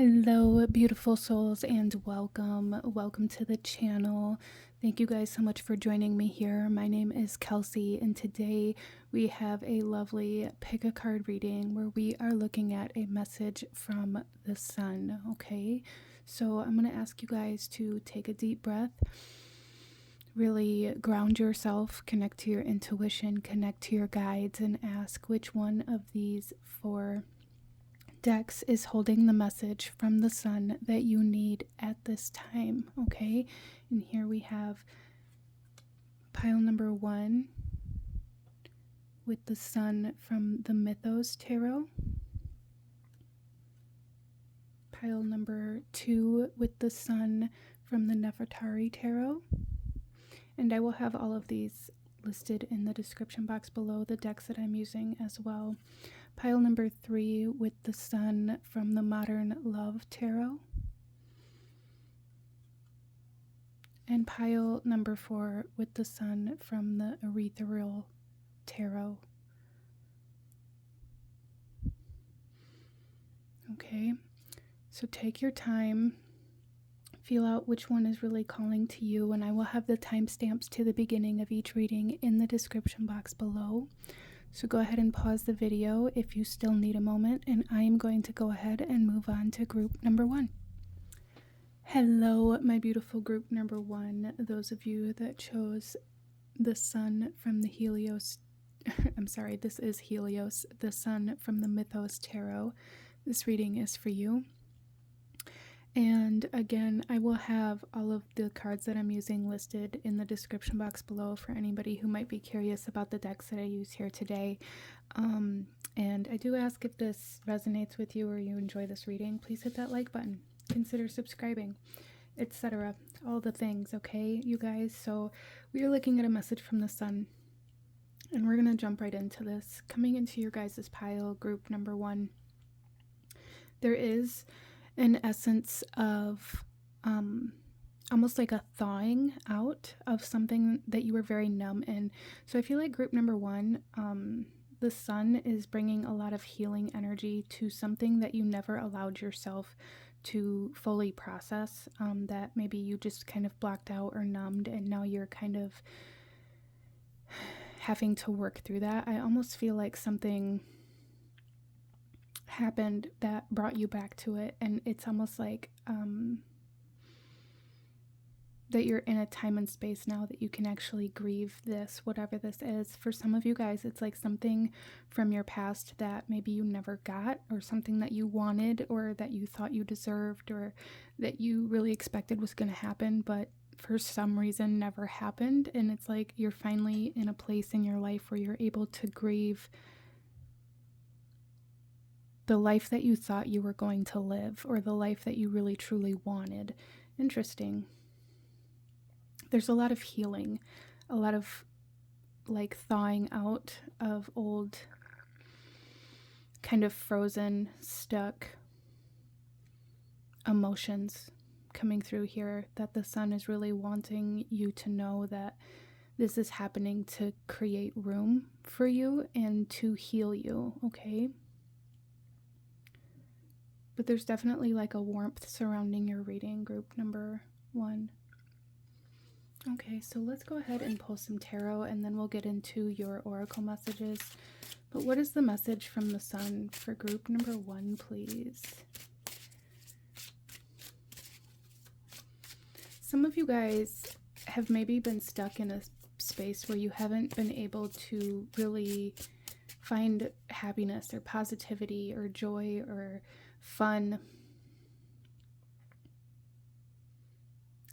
Hello, beautiful souls, and welcome to the channel. Thank you guys so much for joining me here. My name is Kelsey, and today we have a lovely pick a card reading where we are looking at a message from the sun. Okay, so I'm going to ask you guys to take a deep breath, really ground yourself, connect to your intuition, connect to your guides, and ask which one of these four decks is holding the message from the sun that you need at this time. Okay, and here we have pile number 1 with the sun from the Mythos Tarot, pile number 2 with the sun from the Nefertari Tarot, and I will have all of these listed in the description box below, the decks that I'm using as well. Pile number 3 with the sun from the Modern Love Tarot. And pile number 4 with the sun from the Erethereal Tarot. Okay, so take your time, feel out which one is really calling to you, and I will have the timestamps to the beginning of each reading in the description box below. So go ahead and pause the video if you still need a moment, and I am going to go ahead and move on to group number 1. Hello, my beautiful group number 1, those of you that chose the sun from the Helios, I'm sorry, this is Helios, the sun from the Mythos Tarot. This reading is for you. And again, I will have all of the cards that I'm using listed in the description box below for anybody who might be curious about the decks that I use here today. And I do ask, if this resonates with you or you enjoy this reading, please hit that like button, consider subscribing, etc. All the things, okay, you guys? So we are looking at a message from the sun, and we're going to jump right into this. Coming into your guys' pile, group number 1, there is an essence of almost like a thawing out of something that you were very numb in. So I feel like group number 1, the sun is bringing a lot of healing energy to something that you never allowed yourself to fully process, that maybe you just kind of blocked out or numbed, and now you're kind of having to work through that. I almost feel like something happened that brought you back to it, and it's almost like that you're in a time and space now that you can actually grieve this, whatever this is. For some of you guys, it's like something from your past that maybe you never got, or something that you wanted, or that you thought you deserved, or that you really expected was going to happen, but for some reason never happened. And it's like you're finally in a place in your life where you're able to grieve the life that you thought you were going to live, or the life that you really truly wanted. Interesting. There's a lot of healing, a lot of like thawing out of old, kind of frozen, stuck emotions coming through here, that the sun is really wanting you to know that this is happening to create room for you and to heal you, okay? But there's definitely like a warmth surrounding your reading, group number 1. Okay, so let's go ahead and pull some tarot, and then we'll get into your oracle messages. But what is the message from the sun for group number 1, please? Some of you guys have maybe been stuck in a space where you haven't been able to really find happiness or positivity or joy or fun,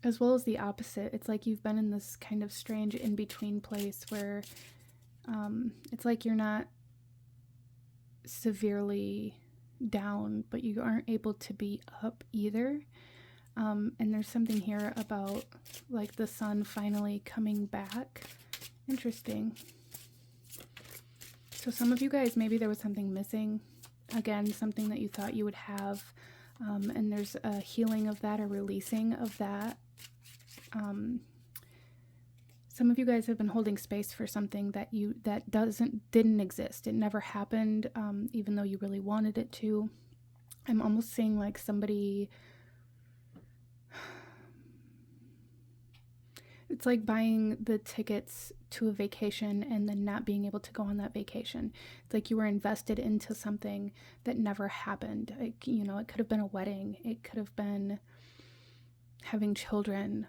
as well as the opposite. It's like you've been in this kind of strange in-between place where it's like you're not severely down, but you aren't able to be up either. And there's something here about like the sun finally coming back. Interesting. So some of you guys, maybe there was something missing. Again, something that you thought you would have, and there's a healing of that, a releasing of that. Some of you guys have been holding space for something that didn't exist. It never happened, even though you really wanted it to. I'm almost seeing like somebody, it's like buying the tickets to a vacation and then not being able to go on that vacation. It's like you were invested into something that never happened. Like, you know, it could have been a wedding. It could have been having children.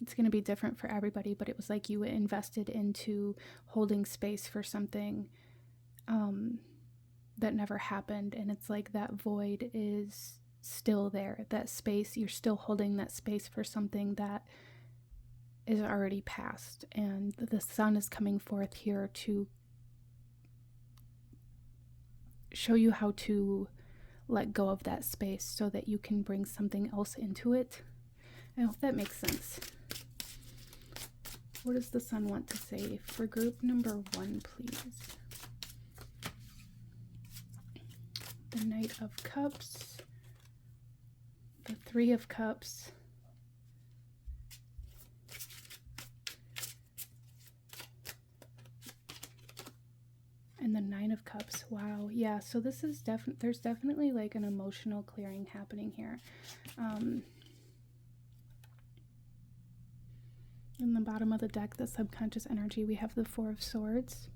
It's going to be different for everybody, but it was like you invested into holding space for something that never happened. And it's like that void is still there. That space, you're still holding that space for something that is already past. And the sun is coming forth here to show you how to let go of that space so that you can bring something else into it. I hope that makes sense. What does the sun want to say for group number 1, please? The Knight of Cups, the Three of Cups, and the Nine of Cups. Wow. Yeah, so this is there's definitely like an emotional clearing happening here. In the bottom of the deck, the subconscious energy, we have the Four of Swords.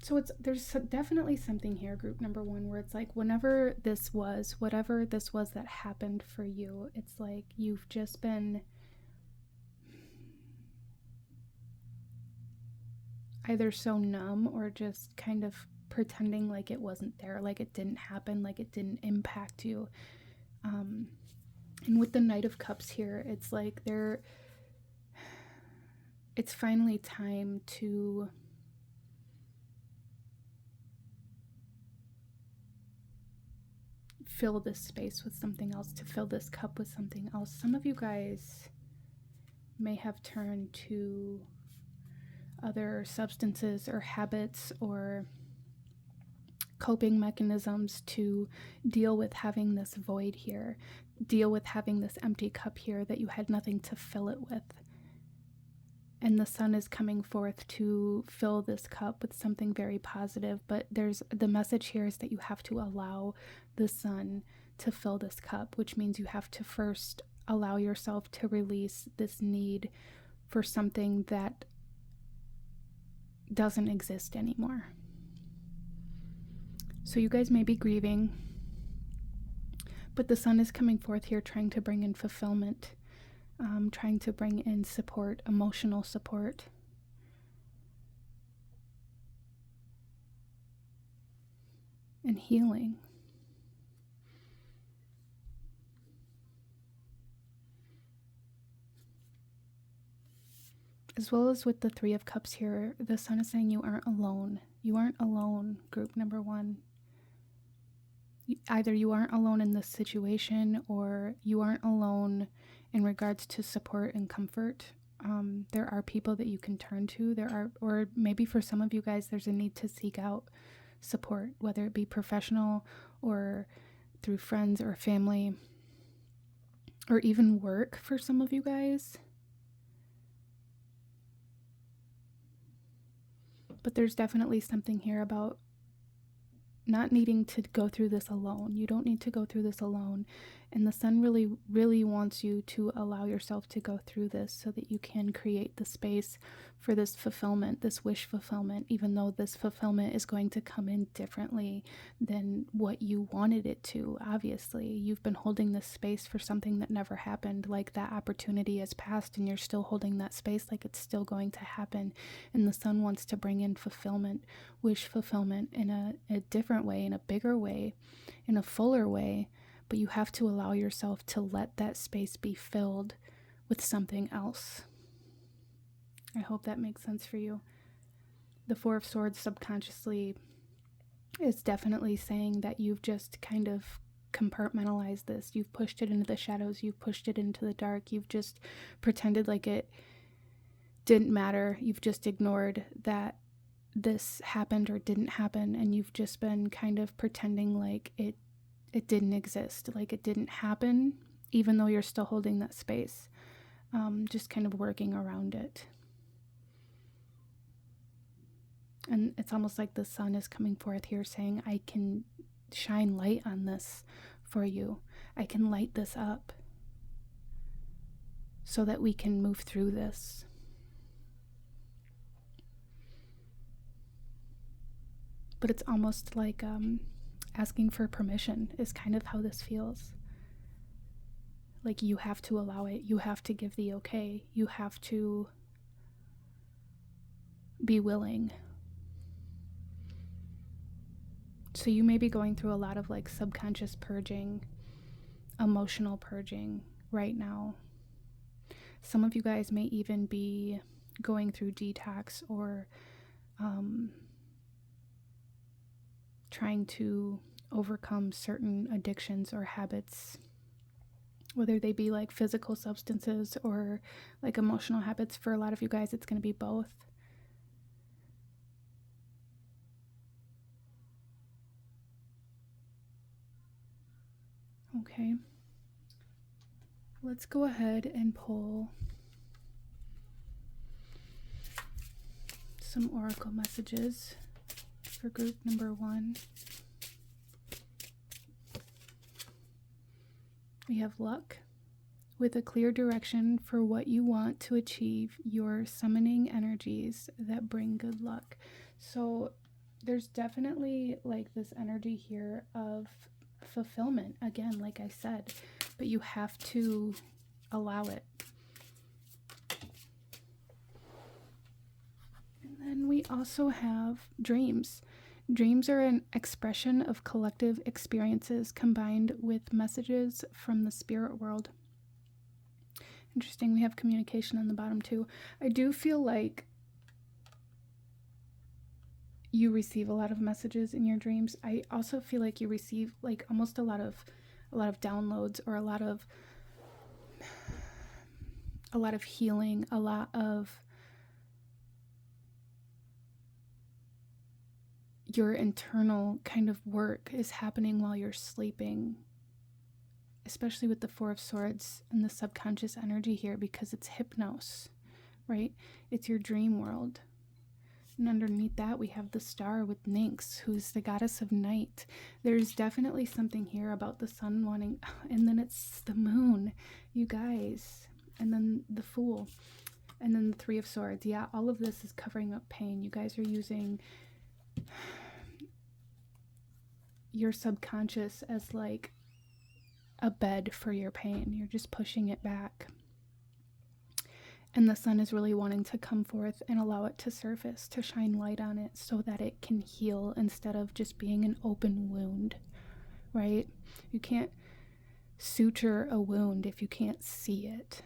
So there's definitely something here, group number 1, where it's like whatever this was that happened for you, it's like you've just been either so numb or just kind of pretending like it wasn't there, like it didn't happen, like it didn't impact you. And with the Knight of Cups here, it's like it's finally time to fill this space with something else, to fill this cup with something else. Some of you guys may have turned to other substances or habits or coping mechanisms to deal with having this void here, deal with having this empty cup here that you had nothing to fill it with. And the sun is coming forth to fill this cup with something very positive, but the message here is that you have to allow the sun to fill this cup, which means you have to first allow yourself to release this need for something that doesn't exist anymore. So you guys may be grieving, but the sun is coming forth here trying to bring in fulfillment, trying to bring in support, emotional support. And healing. As well as with the Three of Cups here, the sun is saying you aren't alone. You aren't alone, group number 1. Either you aren't alone in this situation or you aren't alone in regards to support and comfort. There are people that you can turn to. Or maybe for some of you guys, there's a need to seek out support, whether it be professional or through friends or family, or even work for some of you guys. But there's definitely something here about not needing to go through this alone. You don't need to go through this alone. And the sun really, really wants you to allow yourself to go through this so that you can create the space for this fulfillment, this wish fulfillment, even though this fulfillment is going to come in differently than what you wanted it to. Obviously, you've been holding this space for something that never happened, like that opportunity has passed and you're still holding that space like it's still going to happen. And the sun wants to bring in fulfillment, wish fulfillment in a different way, in a bigger way, in a fuller way. But you have to allow yourself to let that space be filled with something else. I hope that makes sense for you. The Four of Swords subconsciously is definitely saying that you've just kind of compartmentalized this. You've pushed it into the shadows. You've pushed it into the dark. You've just pretended like it didn't matter. You've just ignored that this happened or didn't happen. And you've just been kind of pretending like it didn't exist, like it didn't happen, even though you're still holding that space, just kind of working around it. And it's almost like the sun is coming forth here saying, I can shine light on this for you. I can light this up so that we can move through this. But it's almost like asking for permission is kind of how this feels. Like you have to allow it. You have to give the okay. You have to be willing. So you may be going through a lot of like subconscious purging, emotional purging right now. Some of you guys may even be going through detox or trying to overcome certain addictions or habits, whether they be like physical substances or like emotional habits. For a lot of you guys, it's going to be both. Okay. Let's go ahead and pull some oracle messages for group number 1. We have luck. With a clear direction for what you want to achieve, you're summoning energies that bring good luck. So there's definitely like this energy here of fulfillment, again, like I said, but you have to allow it. And then we also have dreams. Dreams are an expression of collective experiences combined with messages from the spirit world. Interesting, we have communication on the bottom too. I do feel like you receive a lot of messages in your dreams. I also feel like you receive like almost a lot of downloads, or a lot of healing, a lot of your internal kind of work is happening while you're sleeping, especially with the 4 of Swords and the subconscious energy here, because it's hypnos, right? It's your dream world. And underneath that, we have the star with Nyx, who's the goddess of night. There's definitely something here about the sun wanting, and then it's the moon, you guys, and then the Fool, and then the 3 of Swords. Yeah, all of this is covering up pain. You guys are using your subconscious as like a bed for your pain. You're just pushing it back. And the sun is really wanting to come forth and allow it to surface, to shine light on it so that it can heal instead of just being an open wound, right? You can't suture a wound if you can't see it.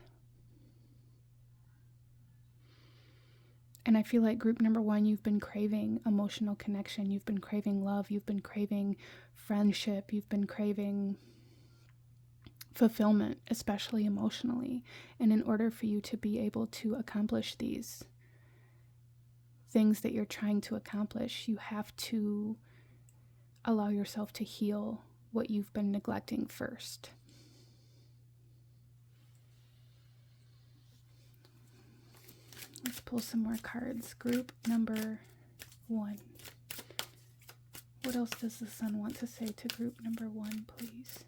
And I feel like group number 1, you've been craving emotional connection. You've been craving love. You've been craving friendship. You've been craving fulfillment, especially emotionally. And in order for you to be able to accomplish these things that you're trying to accomplish, you have to allow yourself to heal what you've been neglecting first. Let's pull some more cards. Group number 1. What else does the sun want to say to group number 1, please?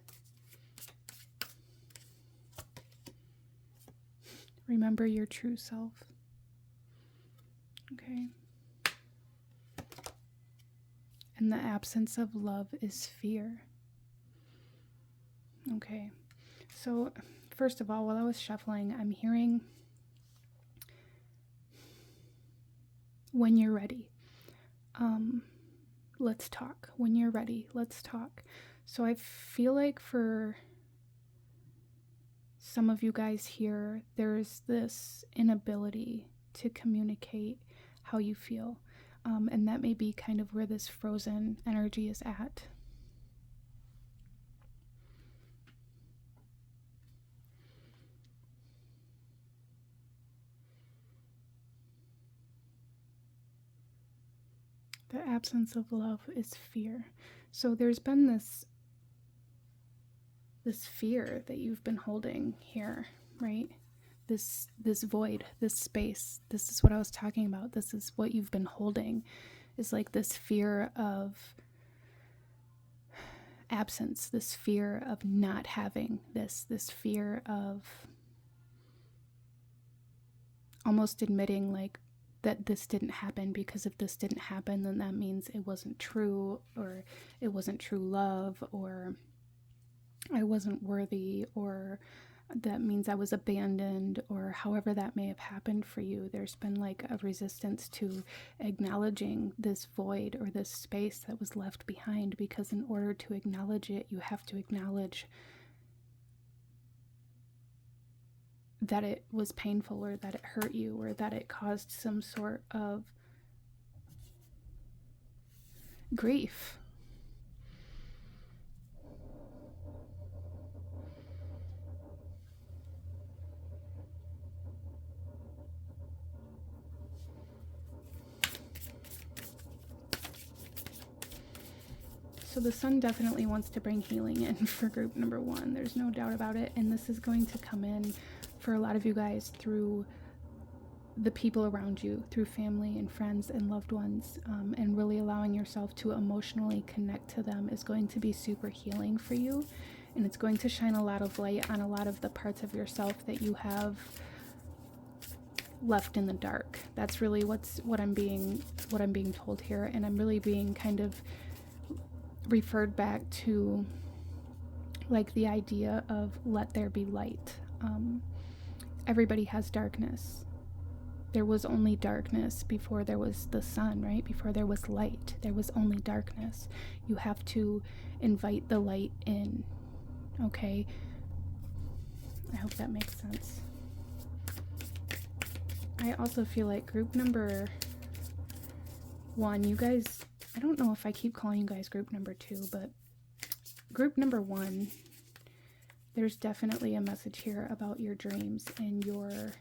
Remember your true self. Okay. And the absence of love is fear. Okay. So, first of all, while I was shuffling, I'm hearing when you're ready. Let's talk. When you're ready, let's talk. So I feel like for some of you guys here, there's this inability to communicate how you feel. And that may be kind of where this frozen energy is at. The absence of love is fear. So there's been this fear that you've been holding here, right? This void, this space. This is what I was talking about. This is what you've been holding. is like this fear of absence, this fear of not having this fear of almost admitting like that this didn't happen, because if this didn't happen, then that means it wasn't true, or it wasn't true love, or I wasn't worthy, or that means I was abandoned, or however that may have happened for you. There's been like a resistance to acknowledging this void or this space that was left behind, because in order to acknowledge it, you have to acknowledge that it was painful, or that it hurt you, or that it caused some sort of grief. So the sun definitely wants to bring healing in for group number 1. There's no doubt about it. And this is going to come in for a lot of you guys through the people around you, through family and friends and loved ones, and really allowing yourself to emotionally connect to them is going to be super healing for you. And it's going to shine a lot of light on a lot of the parts of yourself that you have left in the dark. That's really what I'm being told here. And I'm really being kind of referred back to like the idea of let there be light. Everybody has darkness. There was only darkness before there was the sun, right? Before there was light, there was only darkness. You have to invite the light in, okay? I hope that makes sense. I also feel like group number 1, you guys, I don't know if I keep calling you guys group number 2, but group number 1, there's definitely a message here about your dreams and your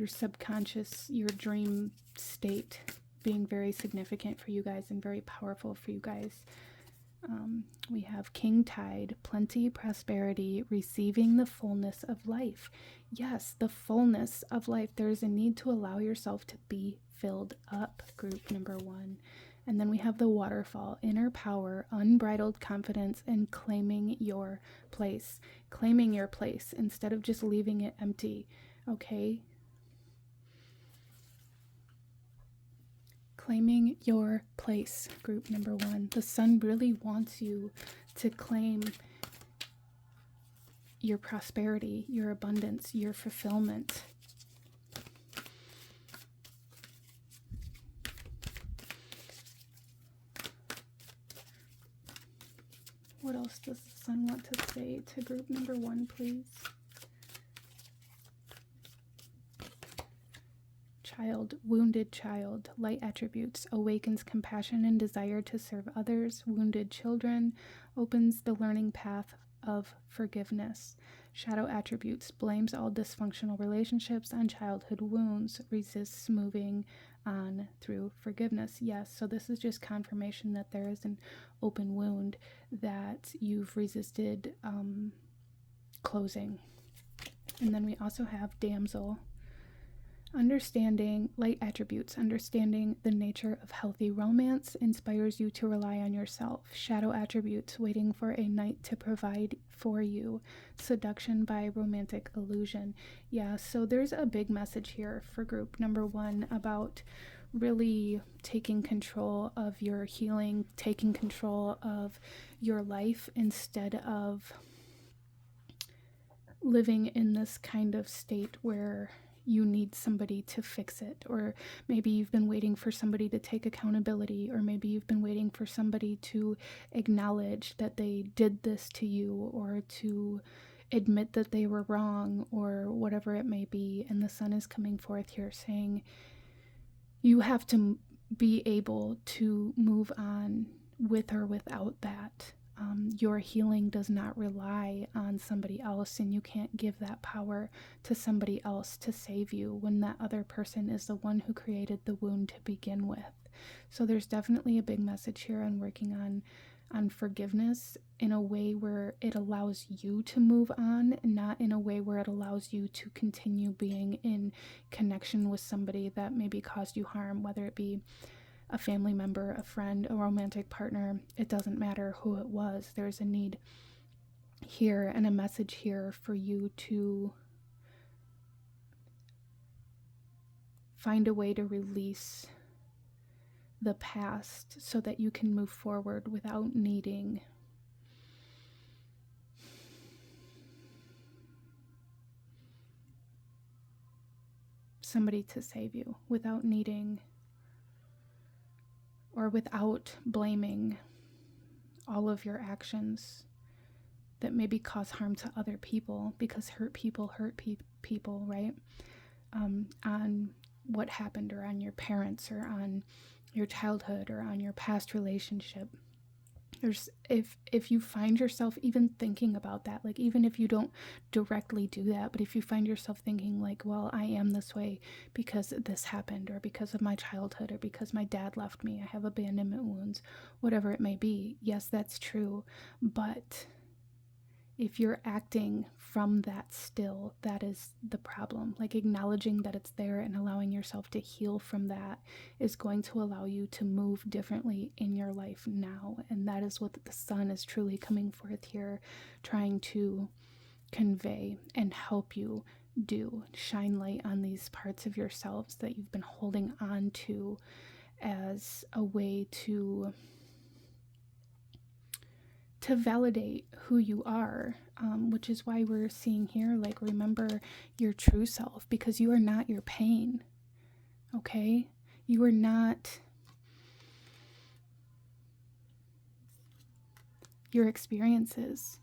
subconscious, your dream state being very significant for you guys and very powerful for you guys. We have King Tide, plenty, prosperity, receiving the fullness of life. Yes, the fullness of life. There is a need to allow yourself to be filled up, group number 1. And then we have the waterfall, inner power, unbridled confidence, and claiming your place. Claiming your place instead of just leaving it empty, okay? Claiming your place, group number 1. The sun really wants you to claim your prosperity, your abundance, your fulfillment. What else does the sun want to say to group number 1, please? Child, wounded child, light attributes, awakens compassion and desire to serve others. Wounded children, opens the learning path of forgiveness. Shadow attributes, blames all dysfunctional relationships on childhood wounds, resists moving on through forgiveness. Yes, so this is just confirmation that there is an open wound that you've resisted closing. And then we also have damsel. Understanding light attributes, understanding the nature of healthy romance inspires you to rely on yourself. Shadow attributes, waiting for a knight to provide for you. Seduction by romantic illusion. Yeah, so there's a big message here for group number 1 about really taking control of your healing, taking control of your life instead of living in this kind of state where you need somebody to fix it, or maybe you've been waiting for somebody to take accountability, or maybe you've been waiting for somebody to acknowledge that they did this to you, or to admit that they were wrong, or whatever it may be. And the sun is coming forth here saying you have to be able to move on with or without that. Your healing does not rely on somebody else, and you can't give that power to somebody else to save you when that other person is the one who created the wound to begin with. So there's definitely a big message here on working on on forgiveness in a way where it allows you to move on, not in a way where it allows you to continue being in connection with somebody that maybe caused you harm, whether it be a family member, a friend, a romantic partner. It doesn't matter who it was. There's a need here and a message here for you to find a way to release the past so that you can move forward without needing somebody to save you, without needing or without blaming all of your actions that maybe cause harm to other people, because hurt people hurt people, right? On what happened, or on your parents, or on your childhood, or on your past relationship. If you find yourself even thinking about that, like even if you don't directly do that, but if you find yourself thinking like, well, I am this way because this happened, or because of my childhood, or because my dad left me, I have abandonment wounds, whatever it may be, yes, that's true. But if you're acting from that still, that is the problem. Like acknowledging that it's there and allowing yourself to heal from that is going to allow you to move differently in your life now. And that is what the sun is truly coming forth here, trying to convey and help you do. Shine light on these parts of yourselves that you've been holding on to as a way to validate who you are, which is why we're seeing here, like, remember your true self, because you are not your pain, okay? You are not your experiences.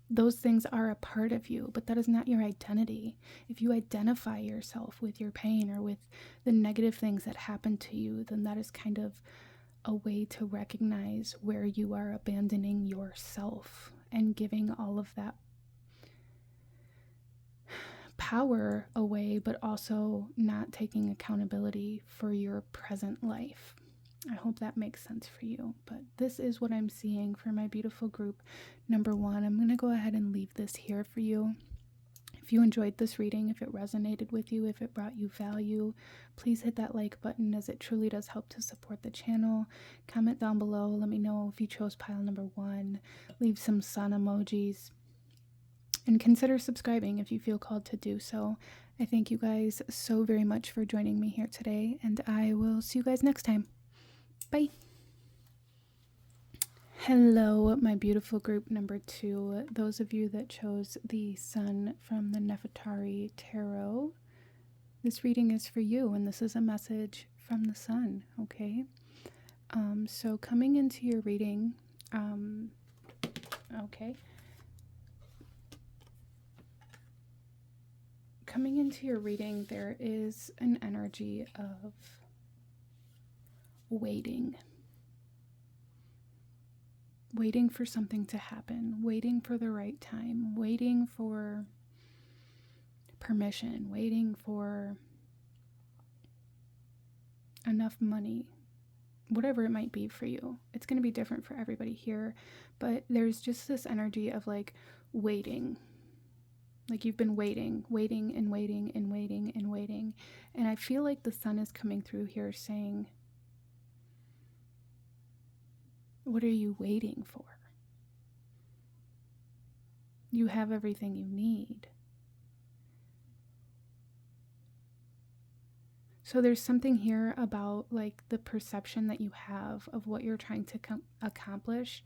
Those things are a part of you, but that is not your identity. If you identify yourself with your pain or with the negative things that happen to you, then that is kind of a way to recognize where you are abandoning yourself and giving all of that power away, but also not taking accountability for your present life. I hope that makes sense for you, but this is what I'm seeing for my beautiful group number 1. I'm going to go ahead and leave this here for you. If you enjoyed this reading, if it resonated with you, if it brought you value, please hit that like button, as it truly does help to support the channel. Comment down below. Let me know if you chose pile number 1. Leave some sun emojis. And consider subscribing if you feel called to do so. I thank you guys so very much for joining me here today, and I will see you guys next time. Bye. Hello, my beautiful group number 2. Those of you that chose the sun from the Erethereal Tarot, this reading is for you, and this is a message from the sun, okay? So coming into your reading, coming into your reading, there is an energy of waiting for something to happen, waiting for the right time, waiting for permission, waiting for enough money, whatever it might be for you. It's going to be different for everybody here, but there's just this energy of like waiting. Like you've been waiting and waiting and waiting and waiting. And I feel like the sun is coming through here saying, what are you waiting for? You have everything you need. So there's something here about like the perception that you have of what you're trying to accomplish.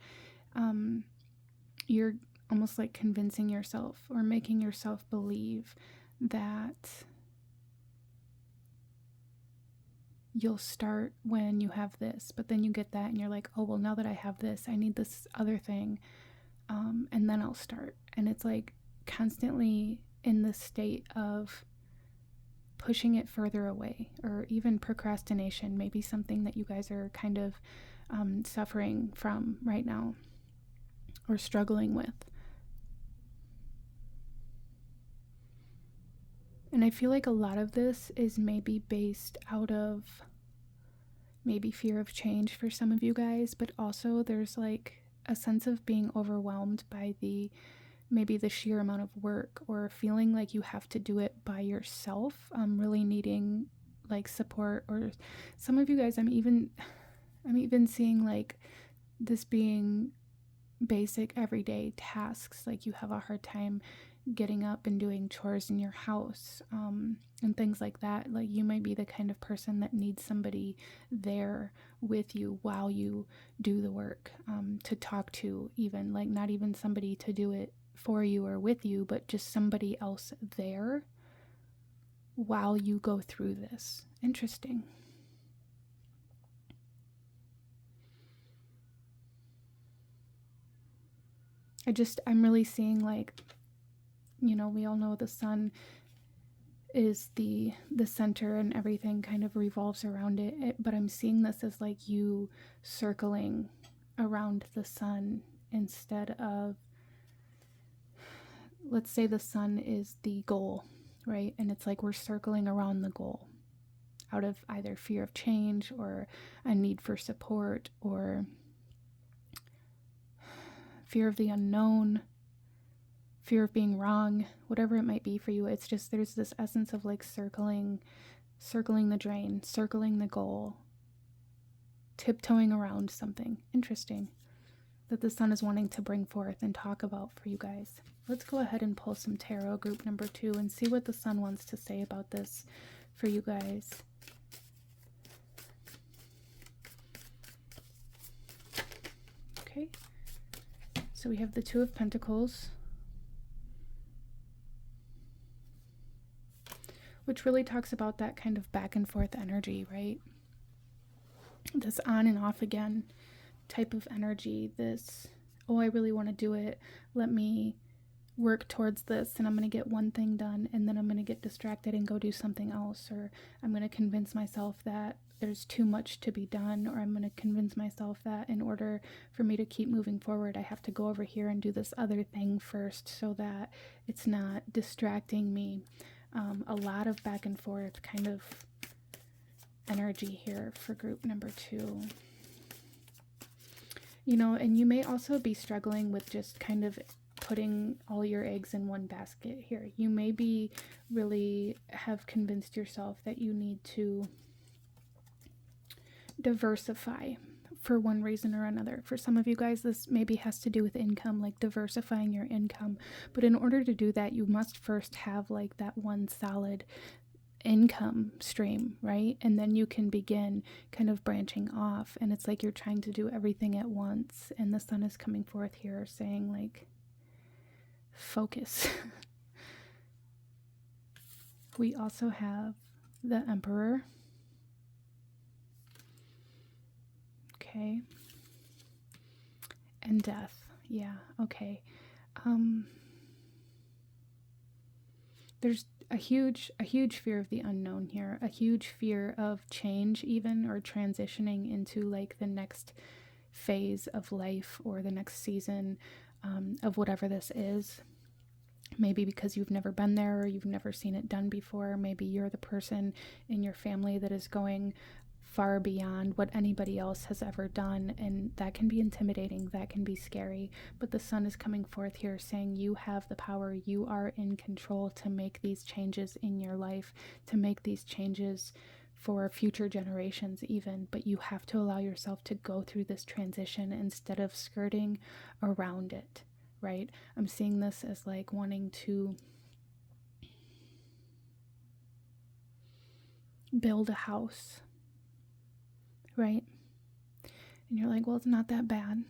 You're almost like convincing yourself or making yourself believe that you'll start when you have this, but then you get that and you're like, oh, well, now that I have this, I need this other thing, and then I'll start. And it's like constantly in the state of pushing it further away, or even procrastination, maybe something that you guys are kind of suffering from right now or struggling with. And I feel like a lot of this is maybe based out of maybe fear of change for some of you guys, but also there's like a sense of being overwhelmed by maybe the sheer amount of work, or feeling like you have to do it by yourself, really needing like support. Or some of you guys, I'm even seeing like this being basic everyday tasks, like you have a hard time getting up and doing chores in your house, and things like that. Like you might be the kind of person that needs somebody there with you while you do the work, to talk to, even like not even somebody to do it for you or with you, but just somebody else there while you go through this. Interesting. I'm really seeing like, you know, we all know the sun is the center and everything kind of revolves around it, but I'm seeing this as like you circling around the sun instead of, let's say the sun is the goal, right? And it's like we're circling around the goal out of either fear of change or a need for support or fear of the unknown, fear of being wrong, whatever it might be for you. It's just, there's this essence of like circling the drain, circling the goal, tiptoeing around something. Interesting that the sun is wanting to bring forth and talk about for you guys. Let's go ahead and pull some tarot, group number 2, and see what the sun wants to say about this for you guys. Okay, so we have the Two of Pentacles, which really talks about that kind of back and forth energy, right? This on and off again type of energy. This, oh, I really want to do it. Let me work towards this, and I'm going to get one thing done, and then I'm going to get distracted and go do something else, or I'm going to convince myself that there's too much to be done, or I'm going to convince myself that in order for me to keep moving forward, I have to go over here and do this other thing first so that it's not distracting me. A lot of back and forth kind of energy here for group number 2. You know, and you may also be struggling with just kind of putting all your eggs in one basket here. You may be really have convinced yourself that you need to diversify for one reason or another. For some of you guys, this maybe has to do with income, like diversifying your income. But in order to do that, you must first have like that one solid income stream, right? And then you can begin kind of branching off. And it's like you're trying to do everything at once. And the sun is coming forth here saying like, focus. We also have the Emperor. Okay. And death. Yeah, okay. There's a huge fear of the unknown here, a huge fear of change even, or transitioning into like the next phase of life or the next season of whatever this is. Maybe because you've never been there or you've never seen it done before. Maybe you're the person in your family that is going far beyond what anybody else has ever done, and that can be intimidating, that can be scary. But the sun is coming forth here saying you have the power, you are in control to make these changes in your life, to make these changes for future generations even, but you have to allow yourself to go through this transition instead of skirting around it, right? I'm seeing this as like wanting to build a house, right? And you're like, well, it's not that bad.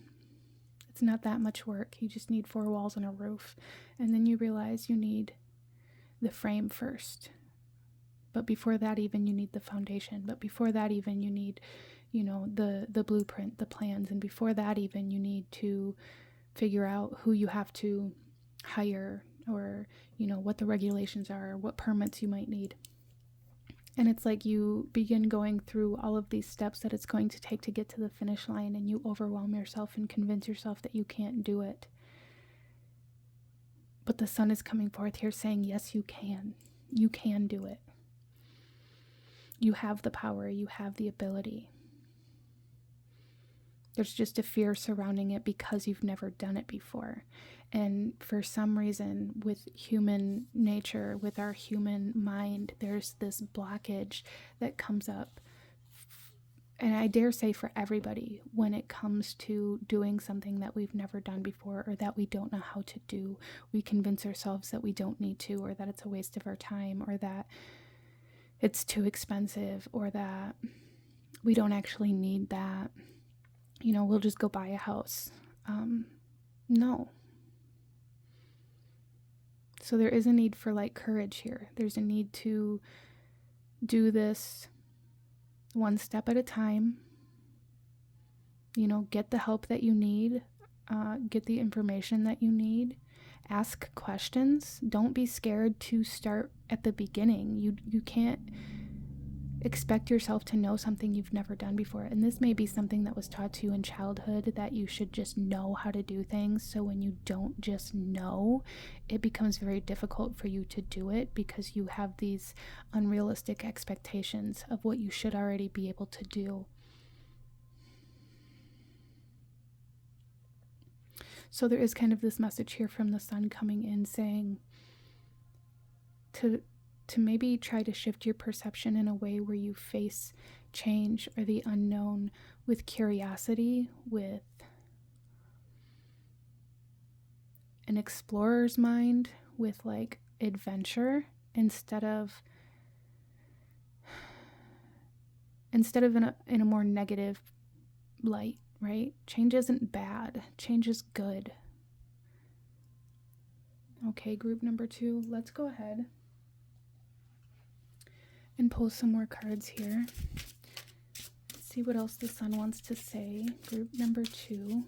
It's not that much work. You just need 4 walls and a roof. And then you realize you need the frame first. But before that even, you need the foundation. But before that even, you need, you know, the blueprint, the plans. And before that even, you need to figure out who you have to hire, or, you know, what the regulations are, what permits you might need. And it's like you begin going through all of these steps that it's going to take to get to the finish line, and you overwhelm yourself and convince yourself that you can't do it. But the sun is coming forth here saying, yes, you can. You can do it. You have the power. You have the ability. There's just a fear surrounding it because you've never done it before. And for some reason, with human nature, with our human mind, there's this blockage that comes up. And I dare say for everybody, when it comes to doing something that we've never done before or that we don't know how to do, we convince ourselves that we don't need to, or that it's a waste of our time, or that it's too expensive, or that we don't actually need that. You know, we'll just go buy a house. No. So there is a need for like courage here. There's a need to do this one step at a time. You know, get the help that you need, get the information that you need, ask questions. Don't be scared to start at the beginning. You can't expect yourself to know something you've never done before. And this may be something that was taught to you in childhood, that you should just know how to do things. So when you don't just know, it becomes very difficult for you to do it because you have these unrealistic expectations of what you should already be able to do. So there is kind of this message here from the sun coming in saying to maybe try to shift your perception in a way where you face change or the unknown with curiosity, with an explorer's mind, with like adventure, instead of in a more negative light, right? Change isn't bad. Change is good. Okay, group number 2, let's go ahead and pull some more cards here. Let's see what else the sun wants to say. Group number 2.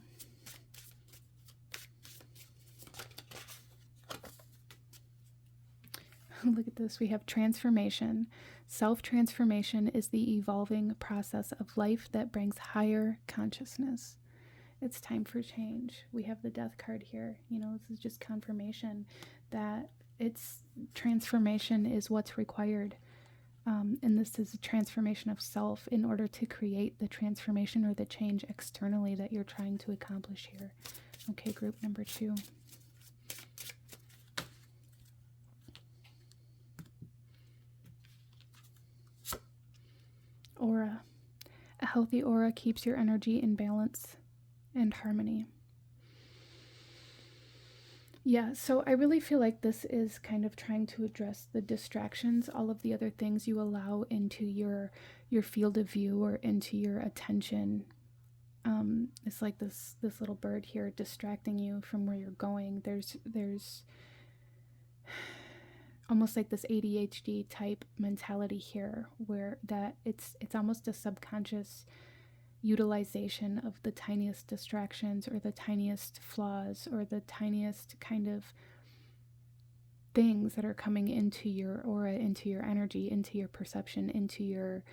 Look at this. We have transformation. Self-transformation is the evolving process of life that brings higher consciousness. It's time for change. We have the death card here. You know, this is just confirmation that transformation is what's required. And this is a transformation of self in order to create the transformation or the change externally that you're trying to accomplish here. Okay, group number 2. Aura. A healthy aura keeps your energy in balance and harmony. Yeah, so I really feel like this is kind of trying to address the distractions, all of the other things you allow into your field of view or into your attention. It's like this little bird here distracting you from where you're going. There's almost like this ADHD type mentality here, where that it's almost a subconscious utilization of the tiniest distractions or the tiniest flaws or the tiniest kind of things that are coming into your aura, into your energy, into your perception, into your,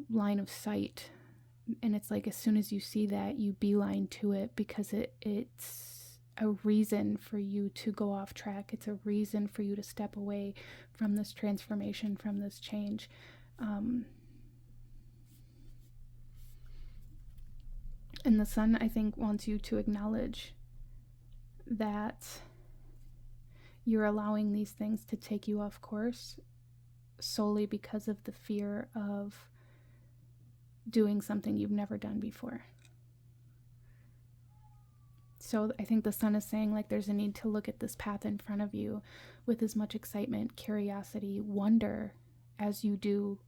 line of sight. And it's like as soon as you see that, you beeline to it because it's a reason for you to go off track. It's a reason for you to step away from this transformation, from this change. And the sun, I think, wants you to acknowledge that you're allowing these things to take you off course solely because of the fear of doing something you've never done before. So I think the sun is saying, like, there's a need to look at this path in front of you with as much excitement, curiosity, wonder as you do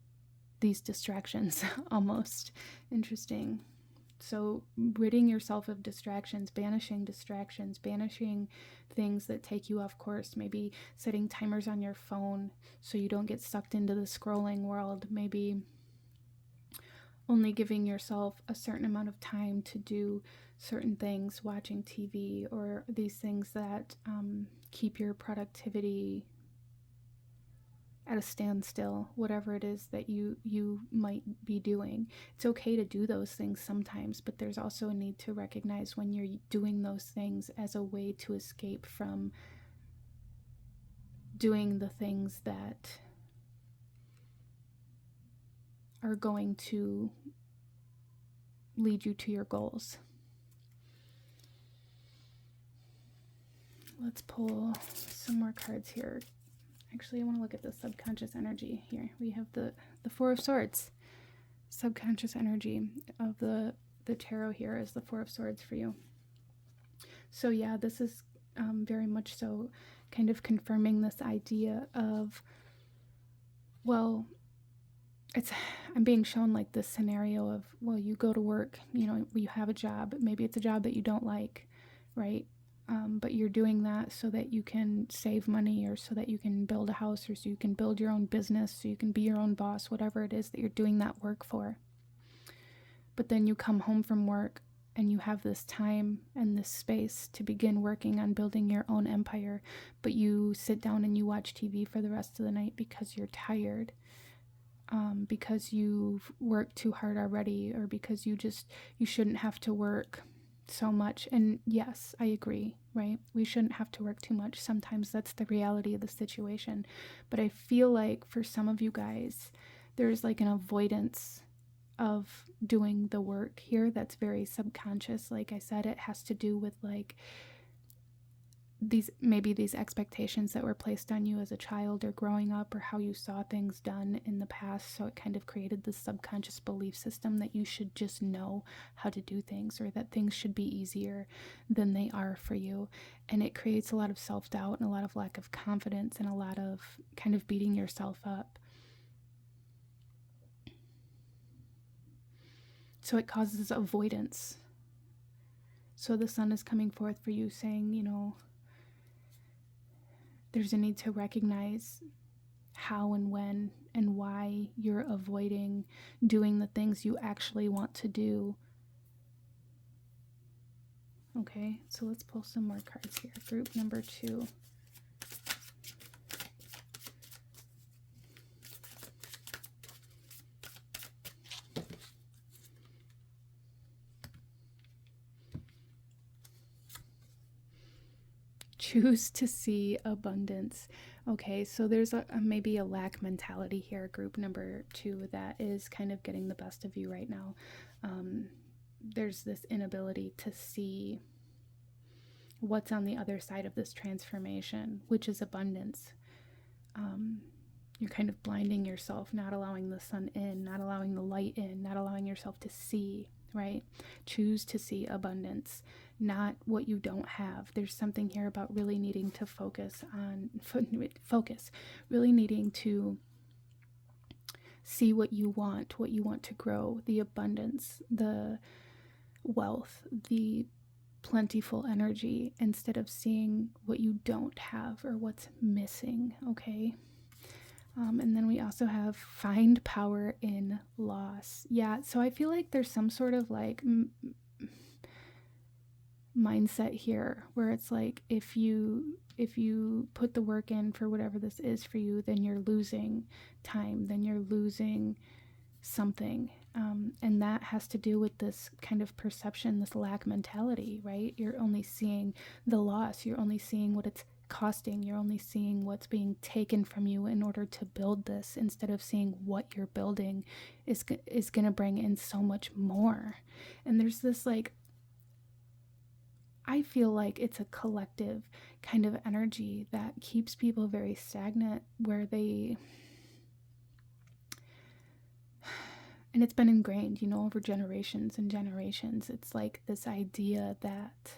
these distractions. Almost interesting. So ridding yourself of distractions, banishing things that take you off course, maybe setting timers on your phone so you don't get sucked into the scrolling world, maybe only giving yourself a certain amount of time to do certain things, watching TV, or these things that keep your productivity at a standstill, whatever it is that you might be doing. It's okay to do those things sometimes, but there's also a need to recognize when you're doing those things as a way to escape from doing the things that are going to, lead you to your goals. Let's pull some more cards here. Actually, I want to look at the subconscious energy here. We have the Four of Swords. Subconscious energy of the tarot here is the Four of Swords for you. So yeah, this is very much so kind of confirming this idea of, well, I'm being shown like this scenario of, well, you go to work, you know, you have a job, maybe it's a job that you don't like, right? But you're doing that so that you can save money, or so that you can build a house, or so you can build your own business, so you can be your own boss, whatever it is that you're doing that work for. But then you come home from work and you have this time and this space to begin working on building your own empire, but you sit down and you watch TV for the rest of the night because you're tired, because you've worked too hard already, or because you shouldn't have to work so much. And yes, I agree, right? We shouldn't have to work too much. Sometimes that's the reality of the situation. But I feel like for some of you guys, there's like an avoidance of doing the work here that's very subconscious. Like I said, it has to do with like these expectations that were placed on you as a child or growing up, or how you saw things done in the past. So it kind of created this subconscious belief system that you should just know how to do things, or that things should be easier than they are for you. And it creates a lot of self-doubt and a lot of lack of confidence, and a lot of kind of beating yourself up. So it causes avoidance. So the Sun is coming forth for you saying, you know, there's a need to recognize how and when and why you're avoiding doing the things you actually want to do. Okay, so let's pull some more cards here. Group number 2. Choose to see abundance. Okay, so there's maybe a lack mentality here, group number 2, that is kind of getting the best of you right now. There's this inability to see what's on the other side of this transformation, which is abundance. You're kind of blinding yourself, not allowing the sun in, not allowing the light in, not allowing yourself to see, right? Choose to see abundance, not what you don't have. There's something here about really needing to focus, really needing to see what you want to grow, the abundance, the wealth, the plentiful energy, instead of seeing what you don't have or what's missing, okay? And then we also have find power in loss. Yeah, so I feel like there's some sort of like mindset here where it's like if you put the work in for whatever this is for you, then you're losing time, then you're losing something. And that has to do with this kind of perception, this lack mentality, right? You're only seeing the loss, you're only seeing what it's costing, you're only seeing what's being taken from you in order to build this, instead of seeing what you're building is going to bring in so much more. And there's this like, I feel like it's a collective kind of energy that keeps people very stagnant, where they, and it's been ingrained, you know, over generations and generations. It's like this idea that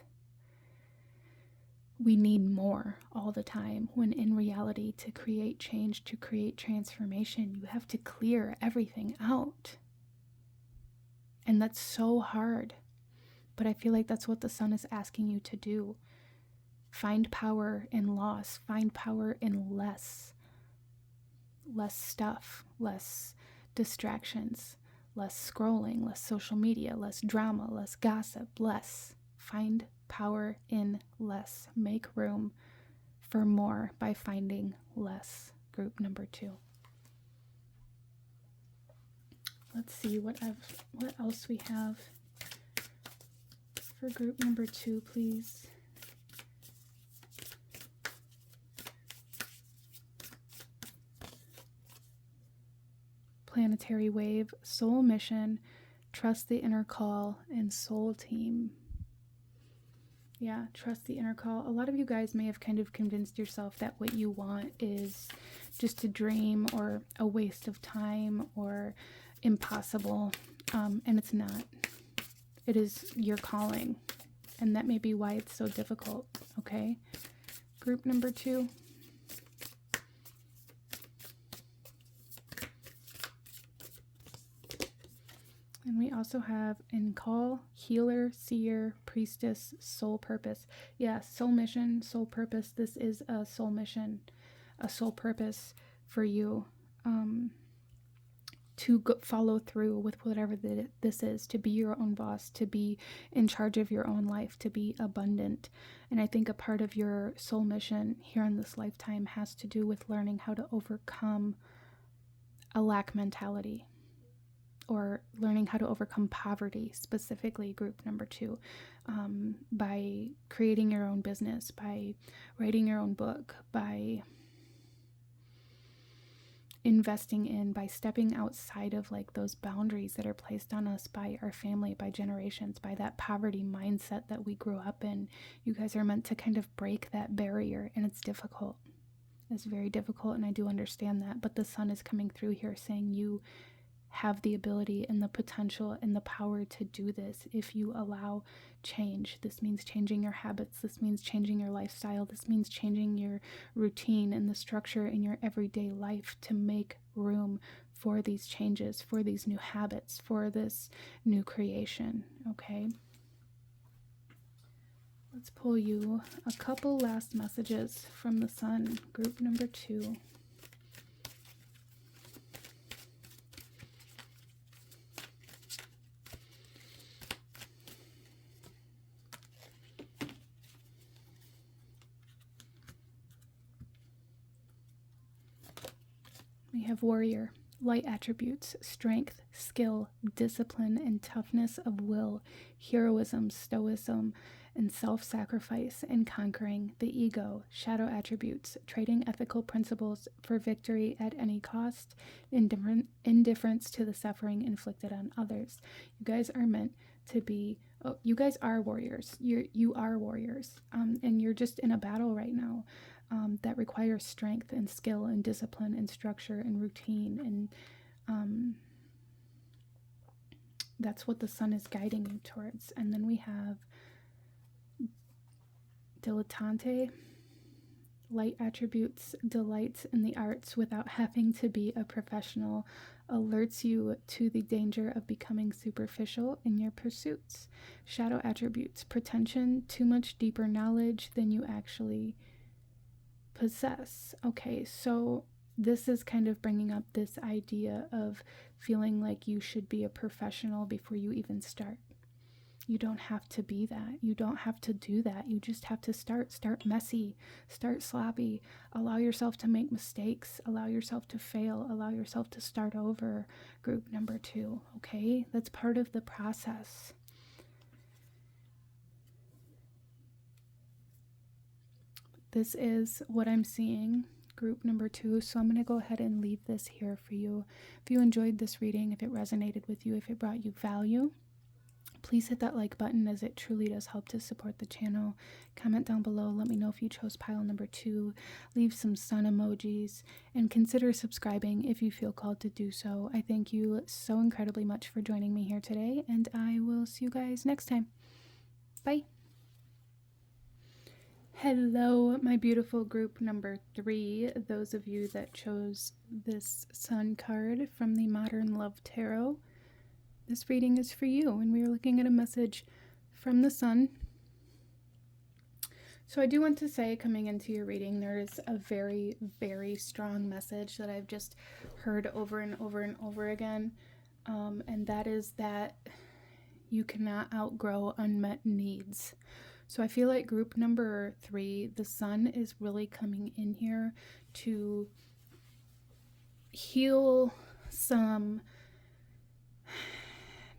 we need more all the time, when in reality, to create change, to create transformation, you have to clear everything out. And that's so hard. But I feel like that's what the sun is asking you to do. Find power in loss. Find power in less stuff, less distractions, less scrolling, less social media, less drama, less gossip, less. Find power in less. Make room for more by finding less. Group number 2. Let's see what else we have for group number 2, please. Planetary wave, soul mission, Trust the inner call and soul team. Yeah, trust the inner call. A lot of you guys may have kind of convinced yourself that what you want is just a dream or a waste of time or impossible, and it's not. It is your calling, and that may be why it's so difficult, okay? Group number 2. And we also have in call, healer, seer, priestess, soul purpose. Yeah, soul mission, soul purpose. This is a soul mission, a soul purpose for you, to follow through with whatever this is, to be your own boss, to be in charge of your own life, to be abundant. And I think a part of your soul mission here in this lifetime has to do with learning how to overcome a lack mentality, or learning how to overcome poverty, specifically group number 2, by creating your own business, by writing your own book, by investing in, by stepping outside of like those boundaries that are placed on us by our family, by generations, by that poverty mindset that we grew up in. You guys are meant to kind of break that barrier, and it's difficult. It's very difficult, and I do understand that, but the sun is coming through here saying you have the ability and the potential and the power to do this if you allow change. This means changing your habits. This means changing your lifestyle. This means changing your routine and the structure in your everyday life to make room for these changes, for these new habits, for this new creation, okay? Let's pull you a couple last messages from the sun, group number 2. We have warrior, light attributes, strength, skill, discipline, and toughness of will, heroism, stoicism, and self-sacrifice, and conquering the ego, shadow attributes, trading ethical principles for victory at any cost, indifference to the suffering inflicted on others. You guys are meant to be, you guys are warriors. You are warriors, and you're just in a battle right now. That requires strength and skill and discipline and structure and routine, and that's what the sun is guiding you towards. And then we have dilettante, light attributes, delights in the arts without having to be a professional, alerts you to the danger of becoming superficial in your pursuits. Shadow attributes, pretension, too much deeper knowledge than you actually possess. Okay, so this is kind of bringing up this idea of feeling like you should be a professional before you even start. You don't have to be that. You don't have to do that. You just have to start messy, start sloppy, allow yourself to make mistakes, allow yourself to fail, allow yourself to start over, group number 2, okay? That's part of the process. This is what I'm seeing, group number 2. So I'm going to go ahead and leave this here for you. If you enjoyed this reading, if it resonated with you, if it brought you value, please hit that like button, as it truly does help to support the channel. Comment down below. Let me know if you chose pile number 2. Leave some sun emojis, and consider subscribing if you feel called to do so. I thank you so incredibly much for joining me here today, and I will see you guys next time. Bye. Hello, my beautiful group number 3, those of you that chose this sun card from the Modern Love Tarot. This reading is for you, and we are looking at a message from the sun. So I do want to say, coming into your reading, there is a very, very strong message that I've just heard over and over and over again, and that is that you cannot outgrow unmet needs. So I feel like group number 3, the sun is really coming in here to heal some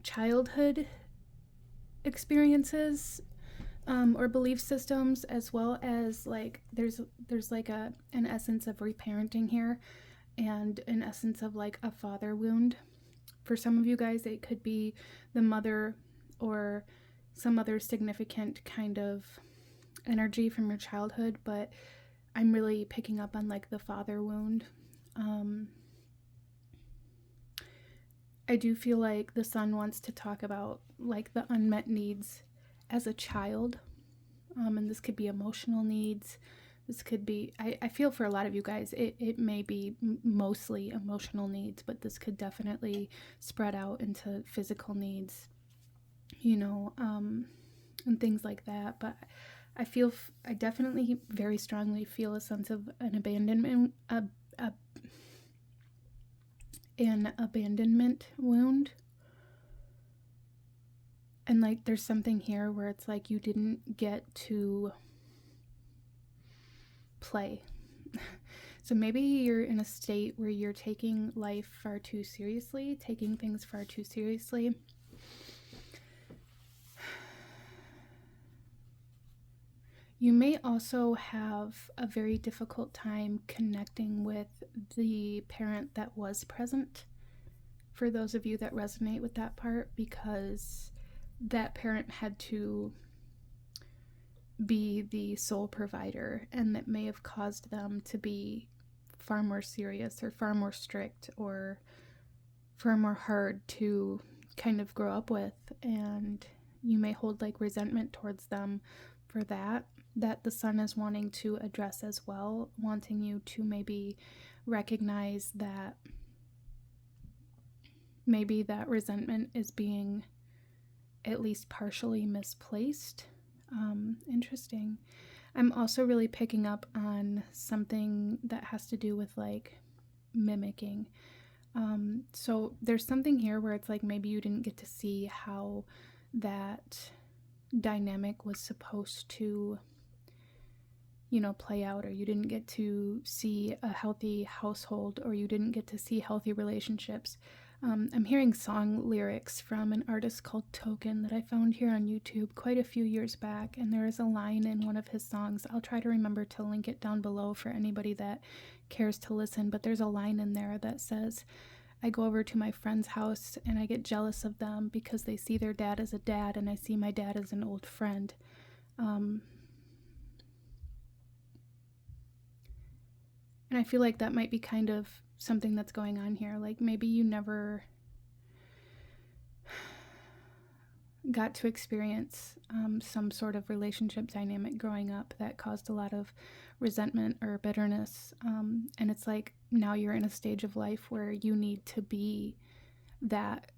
childhood experiences or belief systems, as well as like there's like an essence of reparenting here, and an essence of like a father wound. For some of you guys, it could be the mother or some other significant kind of energy from your childhood, but I'm really picking up on like the father wound. I do feel like the sun wants to talk about like the unmet needs as a child. And this could be emotional needs. This could be, I feel for a lot of you guys, it may be mostly emotional needs, but this could definitely spread out into physical needs, you know, and things like that. But I definitely very strongly feel a sense of an abandonment, an abandonment wound. And like there's something here where it's like you didn't get to play. So maybe you're in a state where you're taking life far too seriously, taking things far too seriously. You may also have a very difficult time connecting with the parent that was present, for those of you that resonate with that part, because that parent had to be the sole provider, and that may have caused them to be far more serious or far more strict or far more hard to kind of grow up with. And you may hold like resentment towards them for that the sun is wanting to address as well, wanting you to maybe recognize that maybe that resentment is being at least partially misplaced. Interesting. I'm also really picking up on something that has to do with like mimicking. So there's something here where it's like maybe you didn't get to see how that dynamic was supposed to, you know, play out, or you didn't get to see a healthy household, or you didn't get to see healthy relationships. I'm hearing song lyrics from an artist called Token that I found here on YouTube quite a few years back, and there is a line in one of his songs. I'll try to remember to link it down below for anybody that cares to listen, but there's a line in there that says, I go over to my friend's house and I get jealous of them because they see their dad as a dad and I see my dad as an old friend. And I feel like that might be kind of something that's going on here. Like maybe you never got to experience some sort of relationship dynamic growing up that caused a lot of resentment or bitterness. And it's like now you're in a stage of life where you need to be that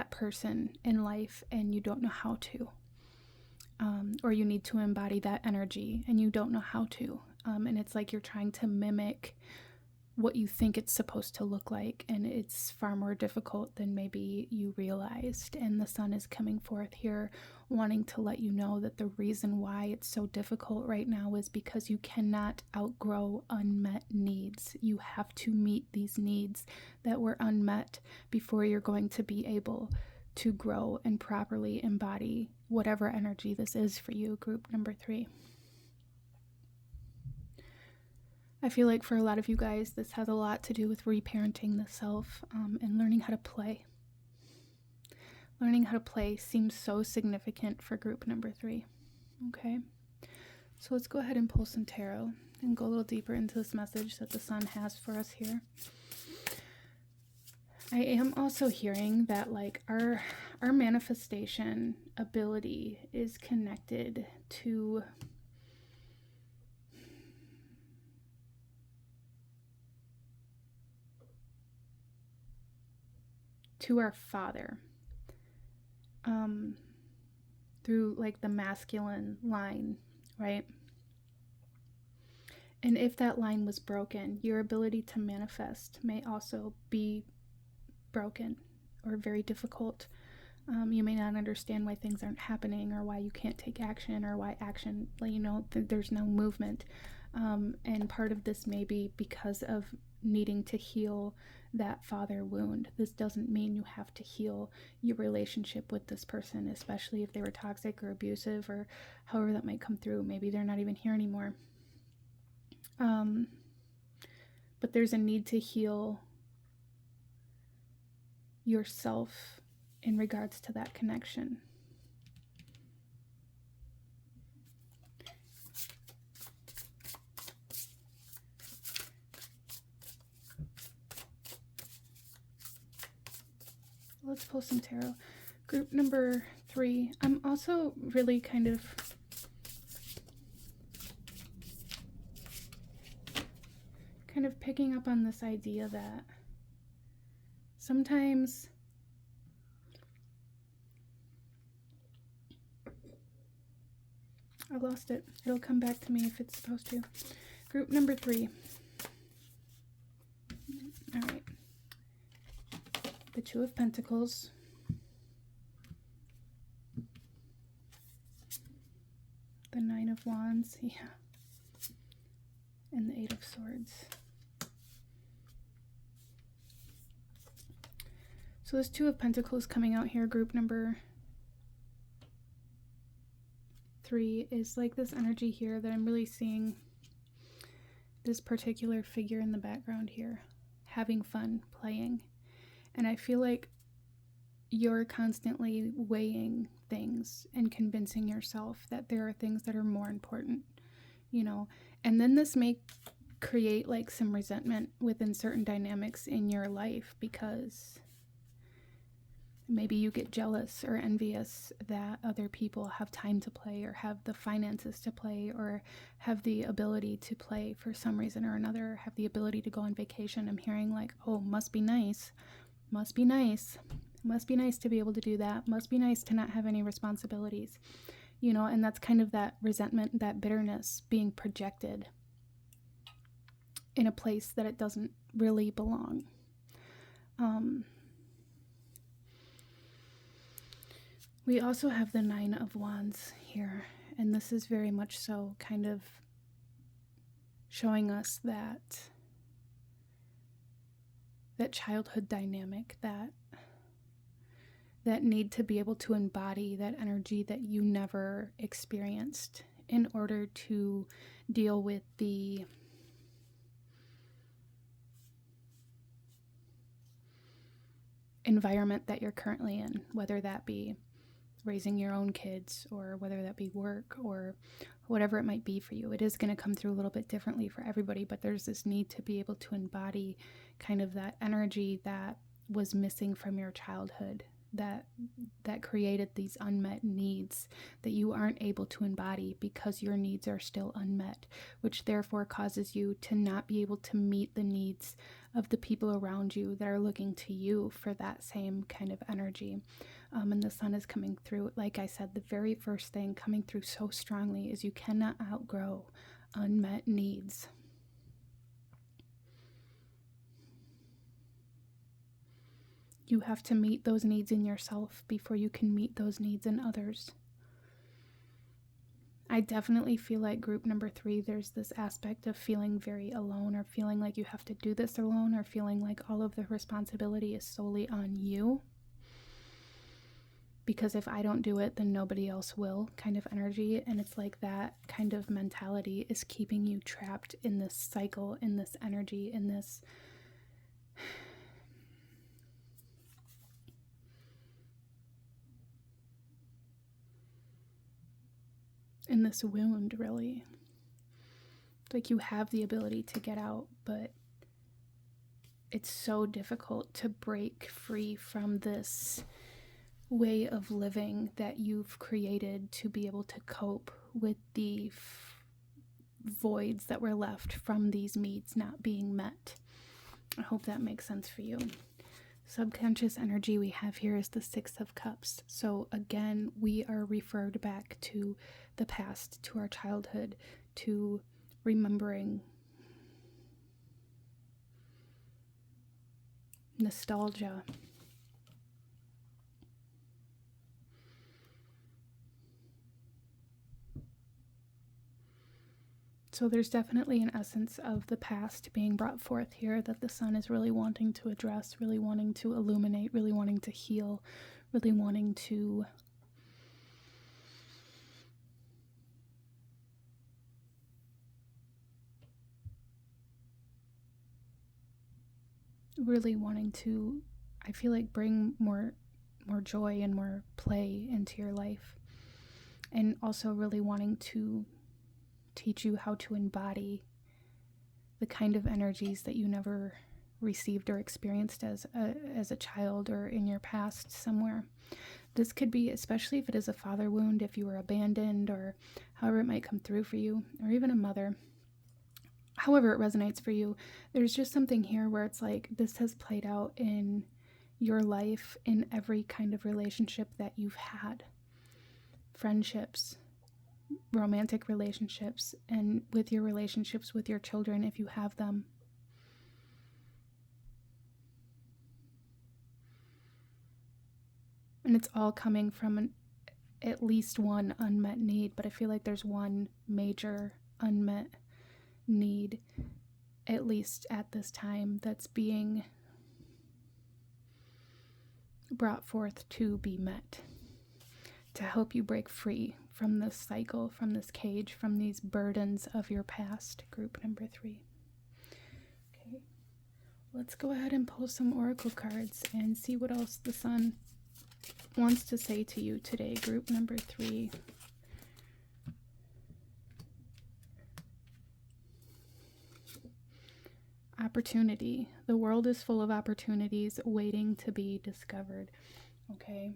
person in life and you don't know how to. Or you need to embody that energy and you don't know how to. And it's like you're trying to mimic what you think it's supposed to look like, and it's far more difficult than maybe you realized. And the sun is coming forth here wanting to let you know that the reason why it's so difficult right now is because you cannot outgrow unmet needs. You have to meet these needs that were unmet before you're going to be able to grow and properly embody whatever energy this is for you, group number 3. I feel like for a lot of you guys, this has a lot to do with reparenting the self and learning how to play. Learning how to play seems so significant for group number 3. Okay, so let's go ahead and pull some tarot and go a little deeper into this message that the sun has for us here. I am also hearing that like our manifestation ability is connected to our father, through like the masculine line, right? And if that line was broken, your ability to manifest may also be broken or very difficult. You may not understand why things aren't happening, or why you can't take action, or why action, you know, there's no movement. And part of this may be because of needing to heal that father wound. This doesn't mean you have to heal your relationship with this person, especially if they were toxic or abusive or however that might come through. Maybe they're not even here anymore. But there's a need to heal yourself in regards to that connection. Let's pull some tarot. Group number 3. I'm also really kind of picking up on this idea that sometimes I lost it. It'll come back to me if it's supposed to. Group number 3. All right. The Two of Pentacles. The Nine of Wands. Yeah. And the Eight of Swords. So this Two of Pentacles coming out here, group number 3, is like this energy here that I'm really seeing this particular figure in the background here, having fun, playing. And I feel like you're constantly weighing things and convincing yourself that there are things that are more important, you know. And then this may create like some resentment within certain dynamics in your life, because maybe you get jealous or envious that other people have time to play or have the finances to play or have the ability to play for some reason or another, have the ability to go on vacation. I'm hearing like, oh, must be nice. Must be nice. Must be nice to be able to do that. Must be nice to not have any responsibilities. You know, and that's kind of that resentment, that bitterness being projected in a place that it doesn't really belong. We also have the Nine of Wands here, and this is very much so kind of showing us that childhood dynamic, that need to be able to embody that energy that you never experienced in order to deal with the environment that you're currently in, whether that be raising your own kids or whether that be work or whatever it might be for you. It is going to come through a little bit differently for everybody, but there's this need to be able to embody kind of that energy that was missing from your childhood, that created these unmet needs that you aren't able to embody because your needs are still unmet, which therefore causes you to not be able to meet the needs of the people around you that are looking to you for that same kind of energy. And the Sun is coming through. Like I said, the very first thing coming through so strongly is you cannot outgrow unmet needs. You have to meet those needs in yourself before you can meet those needs in others. I definitely feel like group number 3, there's this aspect of feeling very alone, or feeling like you have to do this alone, or feeling like all of the responsibility is solely on you. Because if I don't do it, then nobody else will kind of energy. And it's like that kind of mentality is keeping you trapped in this cycle, in this energy, in this wound, really. It's like you have the ability to get out, but it's so difficult to break free from this way of living that you've created to be able to cope with the voids that were left from these needs not being met. I hope that makes sense for you. Subconscious energy we have here is the Six of Cups. So again, we are referred back to the past, to our childhood, to remembering, nostalgia. So there's definitely an essence of the past being brought forth here that the Sun is really wanting to address, really wanting to illuminate, really wanting to heal, really wanting to I feel like bring more joy and more play into your life. And also really wanting to teach you how to embody the kind of energies that you never received or experienced as a child or in your past somewhere. This could be, especially if it is a father wound, if you were abandoned, or however it might come through for you, or even a mother. However it resonates for you, there's just something here where it's like this has played out in your life in every kind of relationship that you've had. Friendships, romantic relationships, and with your relationships with your children if you have them. And it's all coming from at least one unmet need, but I feel like there's one major unmet need, at least at this time, that's being brought forth to be met, to help you break free from this cycle, from this cage, from these burdens of your past. Group number 3. Okay, let's go ahead and pull some oracle cards and see what else the sun wants to say to you today. Group number 3. Opportunity. The world is full of opportunities waiting to be discovered. Okay.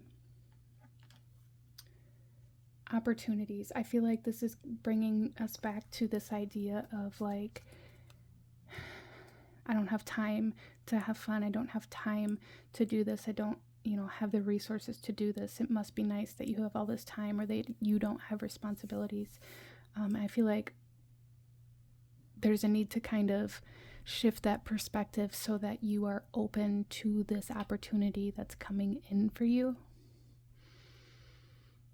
Opportunities. I feel like this is bringing us back to this idea of like, I don't have time to have fun. I don't have time to do this. I don't, have the resources to do this. It must be nice that you have all this time, or that you don't have responsibilities. I feel like there's a need to kind of shift that perspective so that you are open to this opportunity that's coming in for you.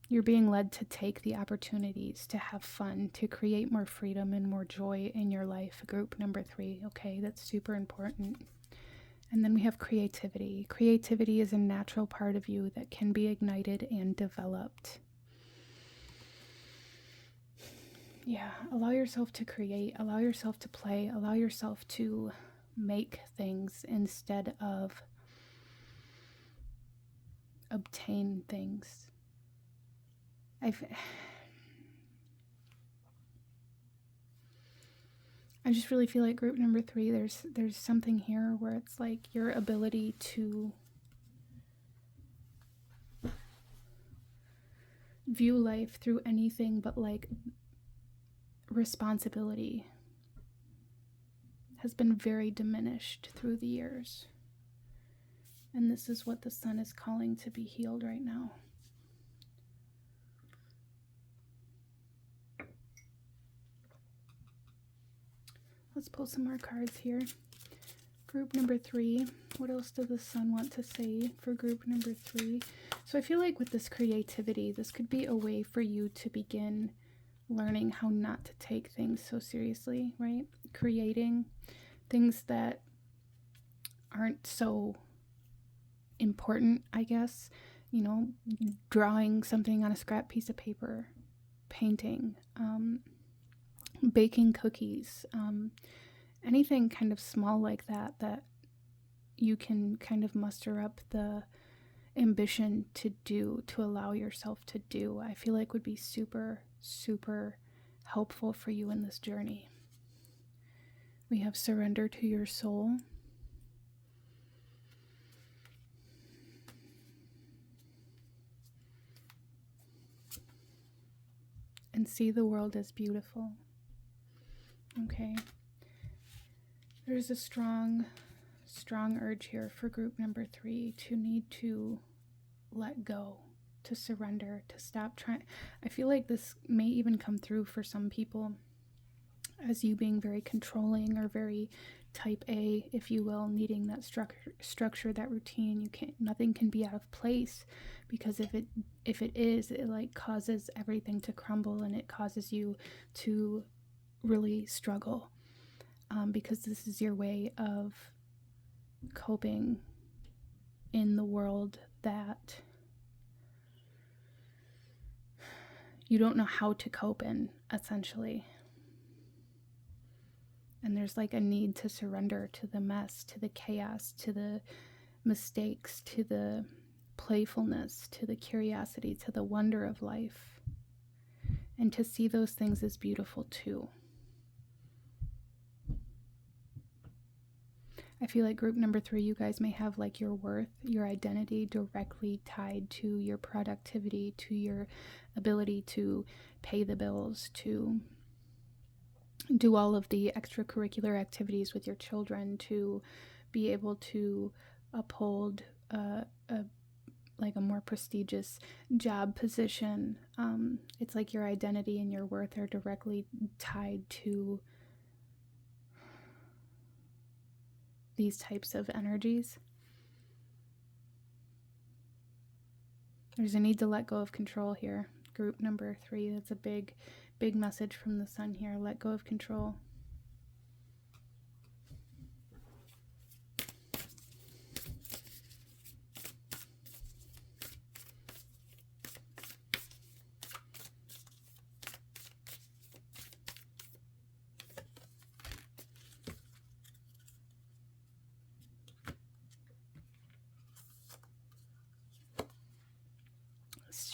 You're being led to take the opportunities, to have fun, to create more freedom and more joy in your life. Group number 3. Okay, that's super important. And then we have creativity. Creativity is a natural part of you that can be ignited and developed. Yeah, allow yourself to create, allow yourself to play, allow yourself to make things instead of obtain things. I just really feel like group number 3, there's something here where it's like your ability to view life through anything but like responsibility has been very diminished through the years. And this is what the sun is calling to be healed right now. Let's pull some more cards here. Group number 3. What else does the sun want to say for group number 3? So I feel like with this creativity, this could be a way for you to begin learning how not to take things so seriously, right? Creating things that aren't so important, I guess. Drawing something on a scrap piece of paper, painting, baking cookies, anything kind of small like that you can kind of muster up the ambition to do, to allow yourself to do, I feel like would be super, super helpful for you in this journey. We have surrender to your soul. And see the world as beautiful. Okay. There's a strong urge here for group number 3 to need to let go, to surrender, to stop trying. I feel like this may even come through for some people as you being very controlling or very type A, if you will, needing that structure, that routine. Nothing can be out of place, because if it is, it like causes everything to crumble, and it causes you to really struggle, because this is your way of coping in the world that you don't know how to cope in, essentially. And there's like a need to surrender to the mess, to the chaos, to the mistakes, to the playfulness, to the curiosity, to the wonder of life, and to see those things as beautiful too. I feel like group number 3, you guys may have like your worth, your identity directly tied to your productivity, to your ability to pay the bills, to do all of the extracurricular activities with your children, to be able to uphold a more prestigious job position. It's like your identity and your worth are directly tied to these types of energies. There's a need to let go of control here. Group number 3, that's a big message from the sun here. Let go of control.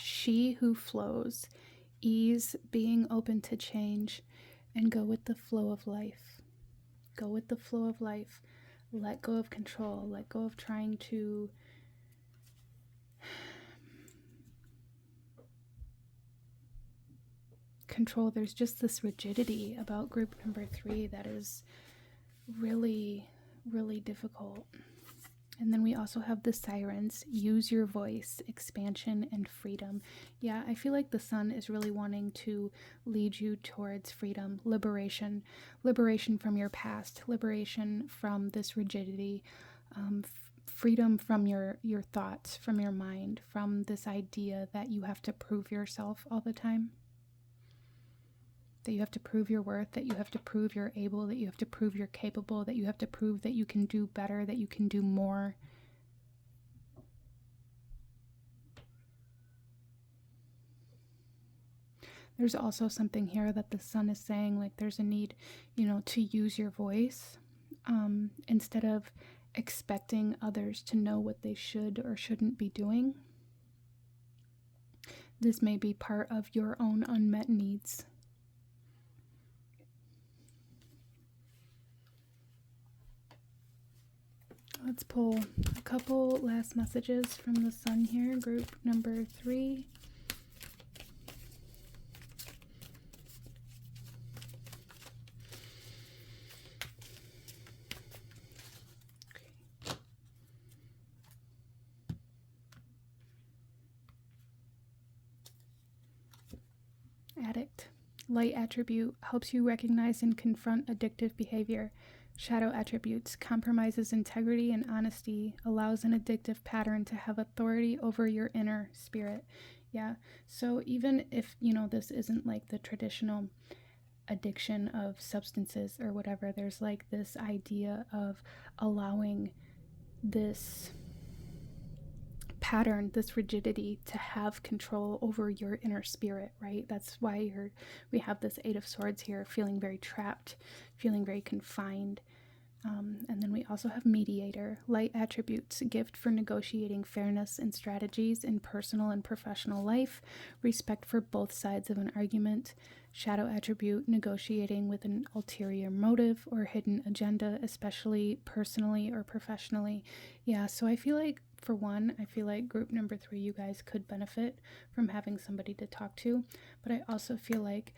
She who flows, ease, being open to change, and go with the flow of life. Go with the flow of life. Let go of control. Let go of trying to control. There's just this rigidity about group number 3 that is really, really difficult. And then we also have the sirens. Use your voice, expansion, and freedom. Yeah, I feel like the sun is really wanting to lead you towards freedom, liberation from your past, liberation from this rigidity, freedom from your thoughts, from your mind, from this idea that you have to prove yourself all the time. That you have to prove your worth, that you have to prove you're able, that you have to prove you're capable, that you have to prove that you can do better, that you can do more. There's also something here that the sun is saying, like there's a need, to use your voice instead of expecting others to know what they should or shouldn't be doing. This may be part of your own unmet needs. Let's pull a couple last messages from the sun here, group number 3. Addict. Light attribute helps you recognize and confront addictive behavior. Shadow attributes compromises integrity and honesty, allows an addictive pattern to have authority over your inner spirit. Yeah, so even if, this isn't like the traditional addiction of substances or whatever, there's like this idea of allowing this pattern, this rigidity, to have control over your inner spirit, right? That's why we have this 8 of Swords here, feeling very trapped, feeling very confined. And then we also have mediator. Light attributes, gift for negotiating fairness and strategies in personal and professional life, respect for both sides of an argument. Shadow attribute, negotiating with an ulterior motive or hidden agenda, especially personally or professionally. Yeah, so I feel like, for one, group number 3, you guys could benefit from having somebody to talk to, but I also feel like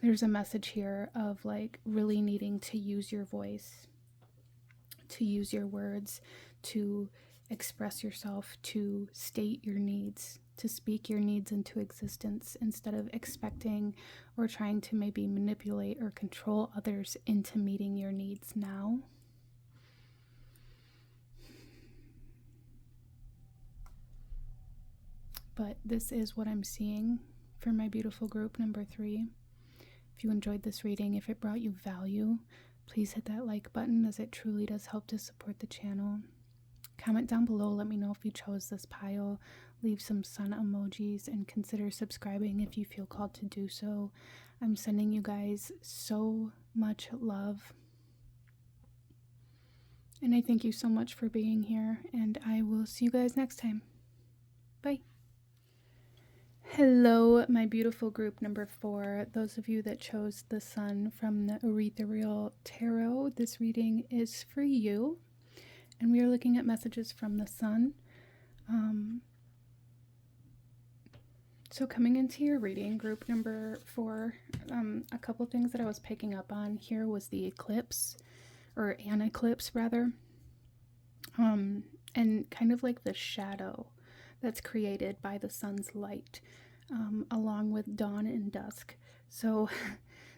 there's a message here of like really needing to use your voice, to use your words, to express yourself, to state your needs, to speak your needs into existence instead of expecting or trying to maybe manipulate or control others into meeting your needs now. But this is what I'm seeing for my beautiful group number 3. If you enjoyed this reading, if it brought you value, please hit that like button, as it truly does help to support the channel. Comment down below, let me know if you chose this pile, leave some sun emojis, and consider subscribing if you feel called to do so. I'm sending you guys so much love. And I thank you so much for being here, and I will see you guys next time. Bye. Hello, my beautiful group number 4. Those of you that chose the Sun from the Erethereal Tarot, this reading is for you. And we are looking at messages from the Sun. So coming into your reading, group number 4, a couple things that I was picking up on here was the eclipse, or an eclipse rather, and kind of like the shadow that's created by the sun's light, along with dawn and dusk. So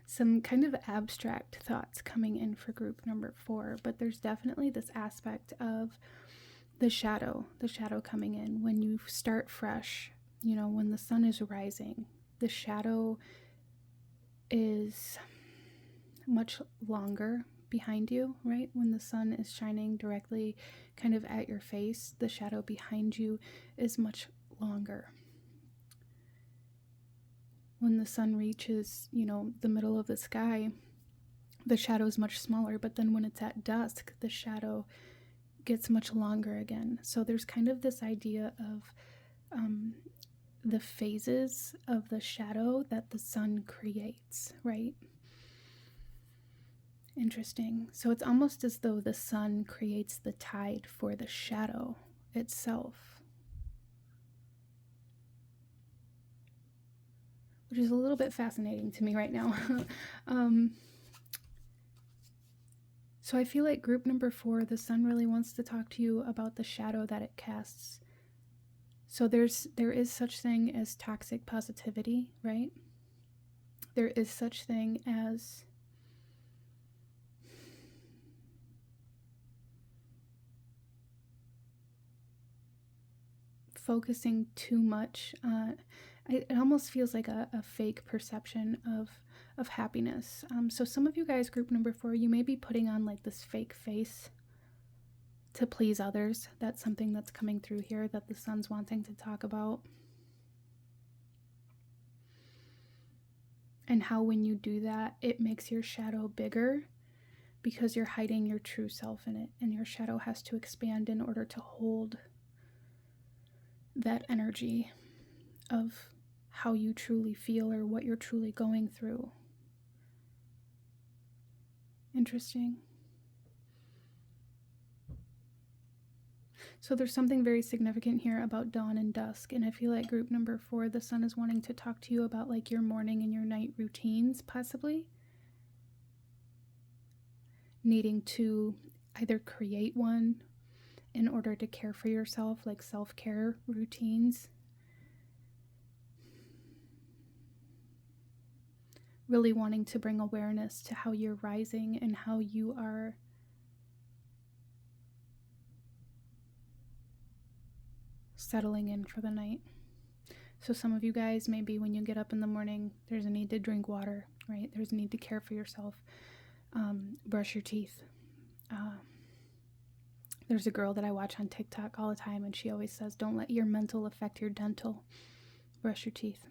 some kind of abstract thoughts coming in for group number 4, but there's definitely this aspect of the shadow coming in when you start fresh. You know, when the sun is rising, the shadow is much longer behind you, right? When the sun is shining directly kind of at your face, the shadow behind you is much longer. When the sun reaches, you know, the middle of the sky, the shadow is much smaller, but then when it's at dusk, the shadow gets much longer again. So there's kind of this idea of the phases of the shadow that the sun creates, right? Interesting. So it's almost as though the sun creates the tide for the shadow itself, which is a little bit fascinating to me right now. So I feel like group number 4, the sun really wants to talk to you about the shadow that it casts. So there is such thing as toxic positivity, right? There is such thing as focusing too much on, it almost feels like a fake perception of happiness. So some of you guys, group number 4, you may be putting on like this fake face to please others. That's something that's coming through here that the sun's wanting to talk about. And how when you do that, it makes your shadow bigger because you're hiding your true self in it, and your shadow has to expand in order to hold that energy of how you truly feel or what you're truly going through. Interesting. So there's something very significant here about dawn and dusk, and I feel like group number 4, the sun is wanting to talk to you about like your morning and your night routines, possibly needing to either create one in order to care for yourself, like self-care routines. Really wanting to bring awareness to how you're rising and how you are settling in for the night. So some of you guys, maybe when you get up in the morning, there's a need to drink water, right? There's a need to care for yourself. Brush your teeth. There's a girl that I watch on TikTok all the time, and she always says, don't let your mental affect your dental. Brush your teeth.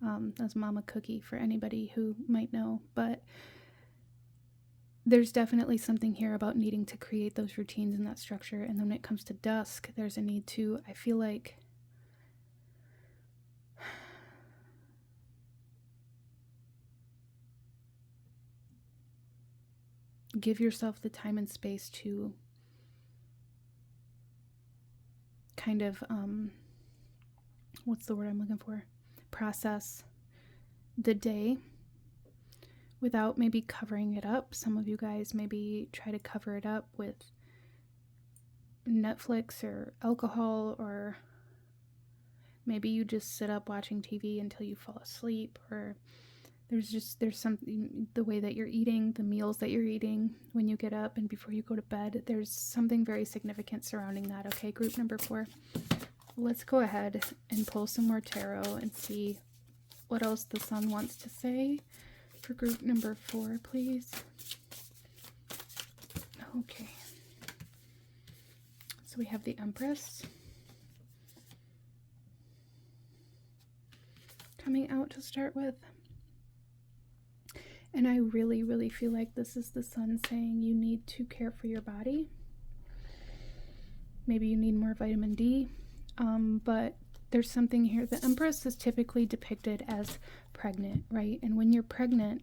That's Mama Cookie for anybody who might know. But there's definitely something here about needing to create those routines and that structure. And then when it comes to dusk, there's a need to, I feel like, give yourself the time and space to kind of, what's the word I'm looking for? Process the day without maybe covering it up. Some of you guys maybe try to cover it up with Netflix or alcohol, or maybe you just sit up watching TV until you fall asleep, or there's something, the way that you're eating, the meals that you're eating when you get up and before you go to bed, there's something very significant surrounding that. Okay, group number 4, let's go ahead and pull some more tarot and see what else the sun wants to say for group number 4, please. Okay, so we have the Empress coming out to start with. And I really, really feel like this is the sun saying you need to care for your body. Maybe you need more vitamin D, but there's something here. The Empress is typically depicted as pregnant, right? And when you're pregnant,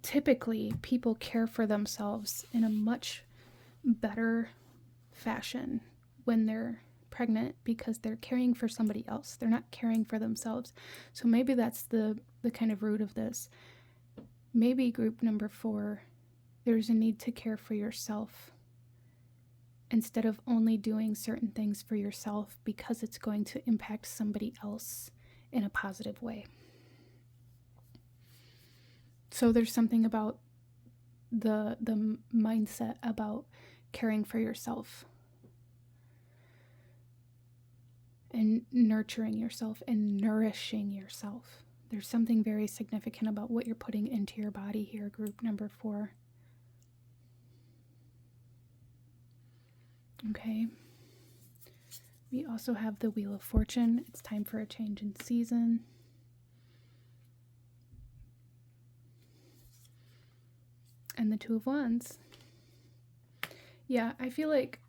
typically people care for themselves in a much better fashion when they're pregnant, because they're caring for somebody else. They're not caring for themselves. So maybe that's the kind of root of this. Maybe group number 4, there's a need to care for yourself instead of only doing certain things for yourself because it's going to impact somebody else in a positive way. So there's something about the mindset about caring for yourself and nurturing yourself and nourishing yourself. There's something very significant about what you're putting into your body here, group number 4. Okay. We also have the Wheel of Fortune. It's time for a change in season. And the Two of Wands. Yeah, I feel like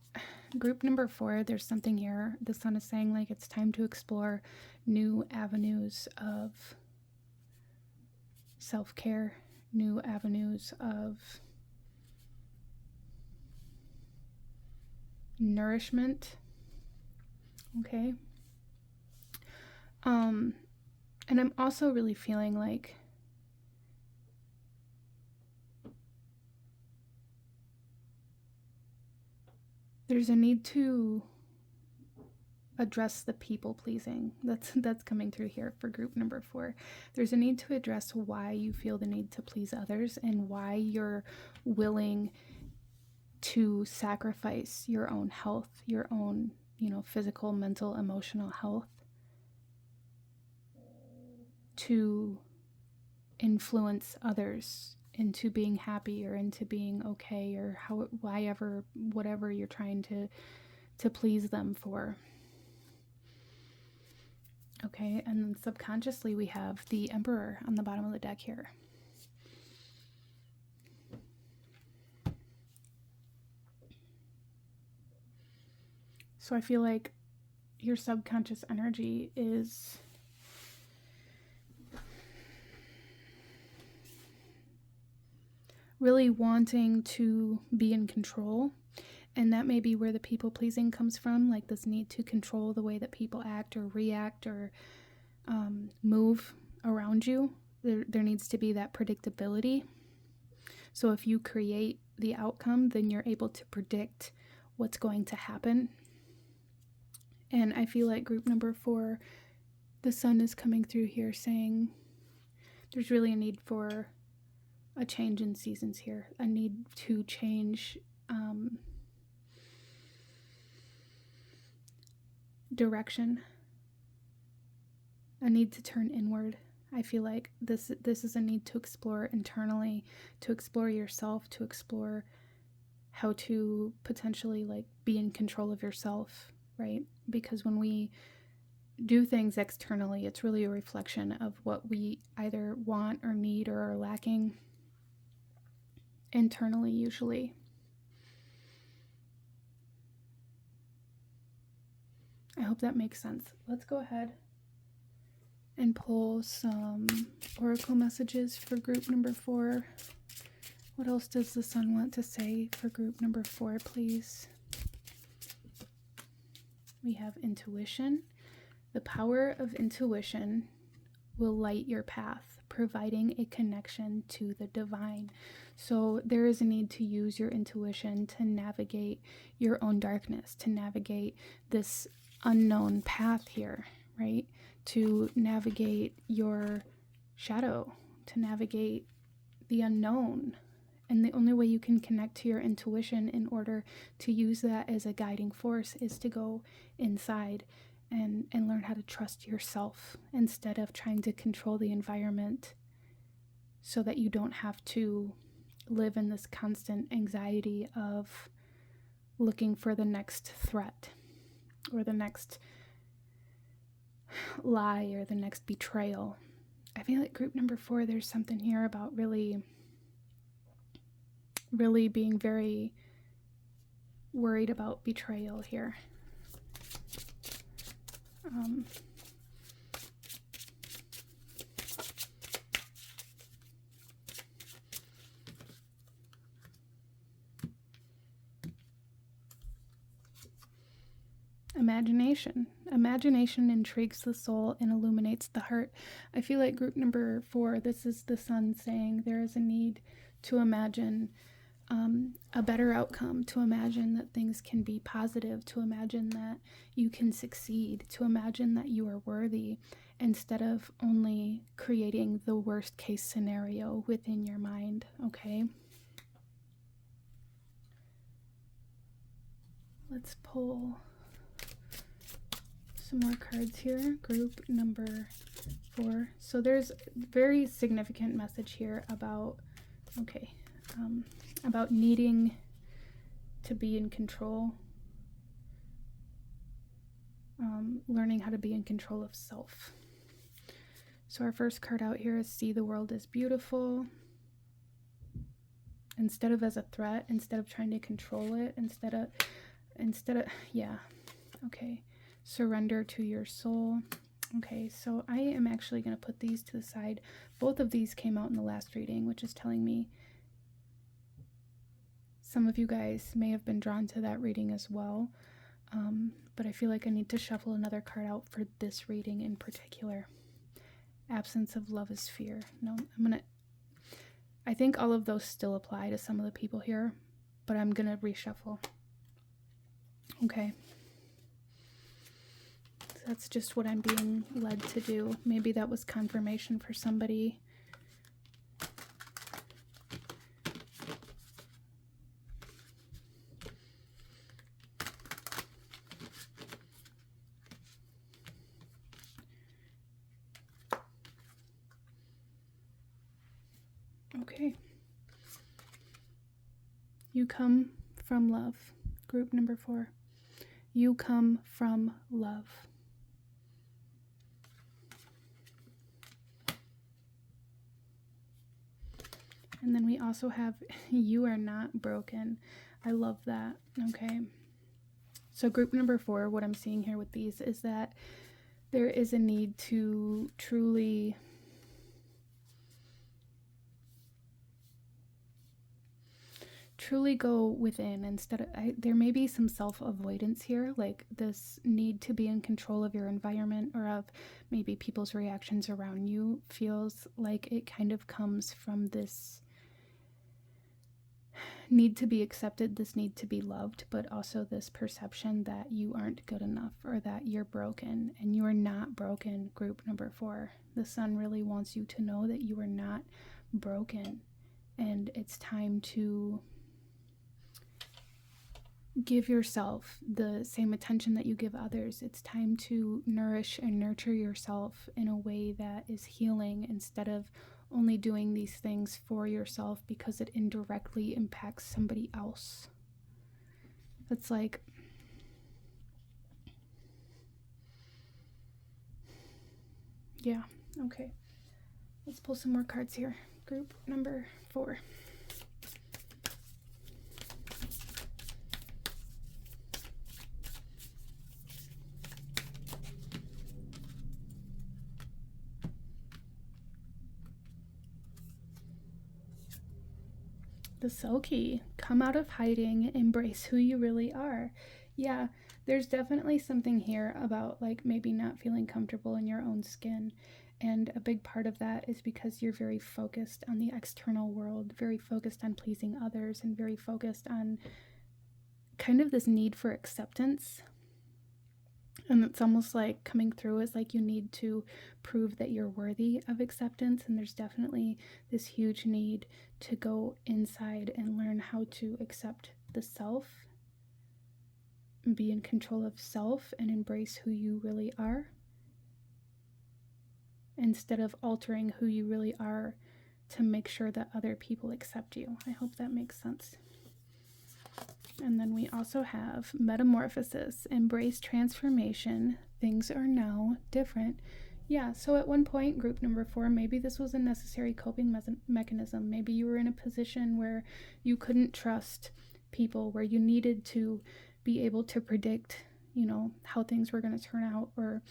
group number 4, there's something here. The sun is saying like it's time to explore new avenues of self-care, new avenues of nourishment. Okay. And I'm also really feeling like there's a need to address the people pleasing. That's coming through here for group number 4. There's a need to address why you feel the need to please others and why you're willing to sacrifice your own health, your own, physical, mental, emotional health to influence others into being happy or into being okay, or whatever you're trying to please them for. Okay, and then subconsciously we have the Emperor on the bottom of the deck here. So I feel like your subconscious energy is really wanting to be in control. And that may be where the people pleasing comes from, like this need to control the way that people act or react or move around you. There needs to be that predictability. So if you create the outcome, then you're able to predict what's going to happen. And I feel like group number 4, the sun is coming through here saying there's really a need for a change in seasons here, a need to change direction, a need to turn inward. I feel like this is a need to explore internally, to explore yourself, to explore how to potentially like be in control of yourself, right? Because when we do things externally, it's really a reflection of what we either want or need or are lacking internally, usually. I hope that makes sense. Let's go ahead and pull some oracle messages for group number 4. What else does the sun want to say for group number 4, please? We have intuition. The power of intuition will light your path, providing a connection to the divine. So there is a need to use your intuition to navigate your own darkness, to navigate this unknown path here, right? To navigate your shadow, to navigate the unknown. And the only way you can connect to your intuition in order to use that as a guiding force is to go inside and learn how to trust yourself instead of trying to control the environment so that you don't have to live in this constant anxiety of looking for the next threat or the next lie or the next betrayal. I feel like group number 4, there's something here about really being very worried about betrayal here. Imagination intrigues the soul and illuminates the heart. I feel like group number 4, this is the sun saying there is a need to imagine a better outcome, to imagine that things can be positive, to imagine that you can succeed, to imagine that you are worthy, instead of only creating the worst case scenario within your mind, okay? Let's pull some more cards here. Group number 4. So there's very significant message here about, about needing to be in control, learning how to be in control of self. So our first card out here is see the world as beautiful. Instead of as a threat, instead of trying to control it, instead of, surrender to your soul. Okay, so I am actually going to put these to the side. Both of these came out in the last reading, which is telling me some of you guys may have been drawn to that reading as well. But I feel like I need to shuffle another card out for this reading in particular. Absence of love is fear. No, I think all of those still apply to some of the people here, but I'm going to reshuffle. Okay. So that's just what I'm being led to do. Maybe that was confirmation for somebody. Okay. You come from love. Group number 4. You come from love. And then we also have you are not broken. I love that. Okay. So group number 4, what I'm seeing here with these is that there is a need to truly go within instead of, there may be some self-avoidance here, like this need to be in control of your environment or of maybe people's reactions around you. Feels like it kind of comes from this need to be accepted, this need to be loved, but also this perception that you aren't good enough or that you're broken, and you are not broken. Group number 4, the sun really wants you to know that you are not broken, and it's time to give yourself the same attention that you give others. It's time to nourish and nurture yourself in a way that is healing, instead of only doing these things for yourself because it indirectly impacts somebody else. It's like, yeah, okay. Let's pull some more cards here. Group number 4. The Selkie, come out of hiding, embrace who you really are. Yeah, there's definitely something here about like maybe not feeling comfortable in your own skin. And a big part of that is because you're very focused on the external world, very focused on pleasing others, and very focused on kind of this need for acceptance. And it's almost like coming through as like you need to prove that you're worthy of acceptance. And there's definitely this huge need to go inside and learn how to accept the self, and be in control of self, and embrace who you really are, instead of altering who you really are to make sure that other people accept you. I hope that makes sense. And then we also have metamorphosis, embrace transformation. Things are now different. Yeah, so at one point, group number 4, maybe this was a necessary coping mechanism. Maybe you were in a position where you couldn't trust people, where you needed to be able to predict, how things were going to turn out, or,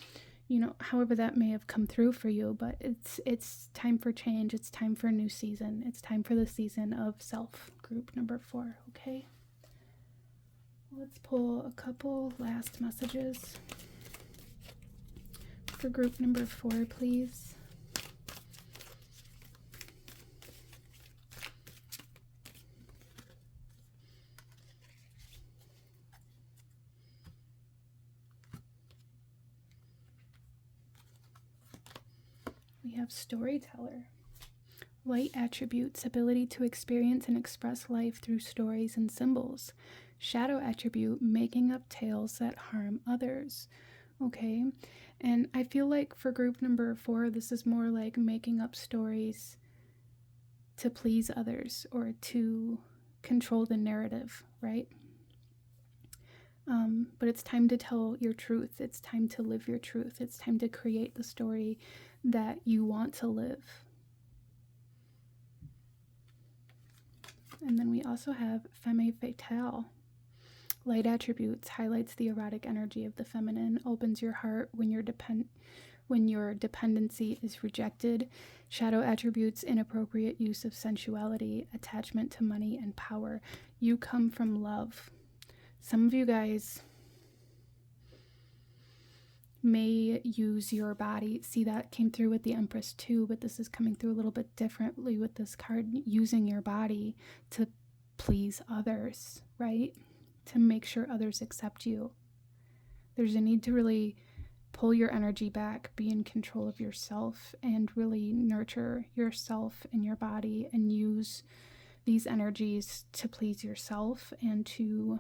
however that may have come through for you. But it's time for change. It's time for a new season. It's time for the season of self, group number 4, okay? Let's pull a couple last messages for group number 4, please. We have storyteller. Light attributes, ability to experience and express life through stories and symbols. Shadow attribute, making up tales that harm others. Okay, and I feel like for group number 4, this is more like making up stories to please others or to control the narrative, right? But it's time to tell your truth. It's time to live your truth. It's time to create the story that you want to live. And then we also have femme fatale. Light attributes, highlights the erotic energy of the feminine, opens your heart when your dependency is rejected. Shadow attributes, inappropriate use of sensuality, attachment to money and power. You come from love. Some of you guys may use your body. See, that came through with the Empress too, but this is coming through a little bit differently with this card, using your body to please others, right? To make sure others accept you. There's a need to really pull your energy back, be in control of yourself, and really nurture yourself and your body, and use these energies to please yourself and to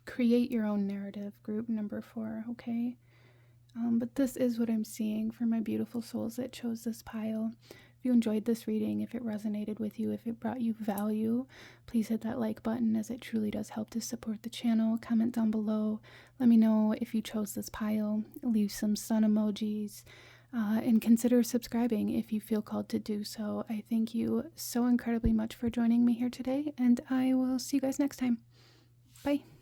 create your own narrative, group number 4, okay? But this is what I'm seeing for my beautiful souls that chose this pile. If you enjoyed this reading, if it resonated with you, if it brought you value, please hit that like button, as it truly does help to support the channel. Comment down below. Let me know if you chose this pile. Leave some sun emojis. And consider subscribing if you feel called to do so. I thank you so incredibly much for joining me here today, and I will see you guys next time. Bye.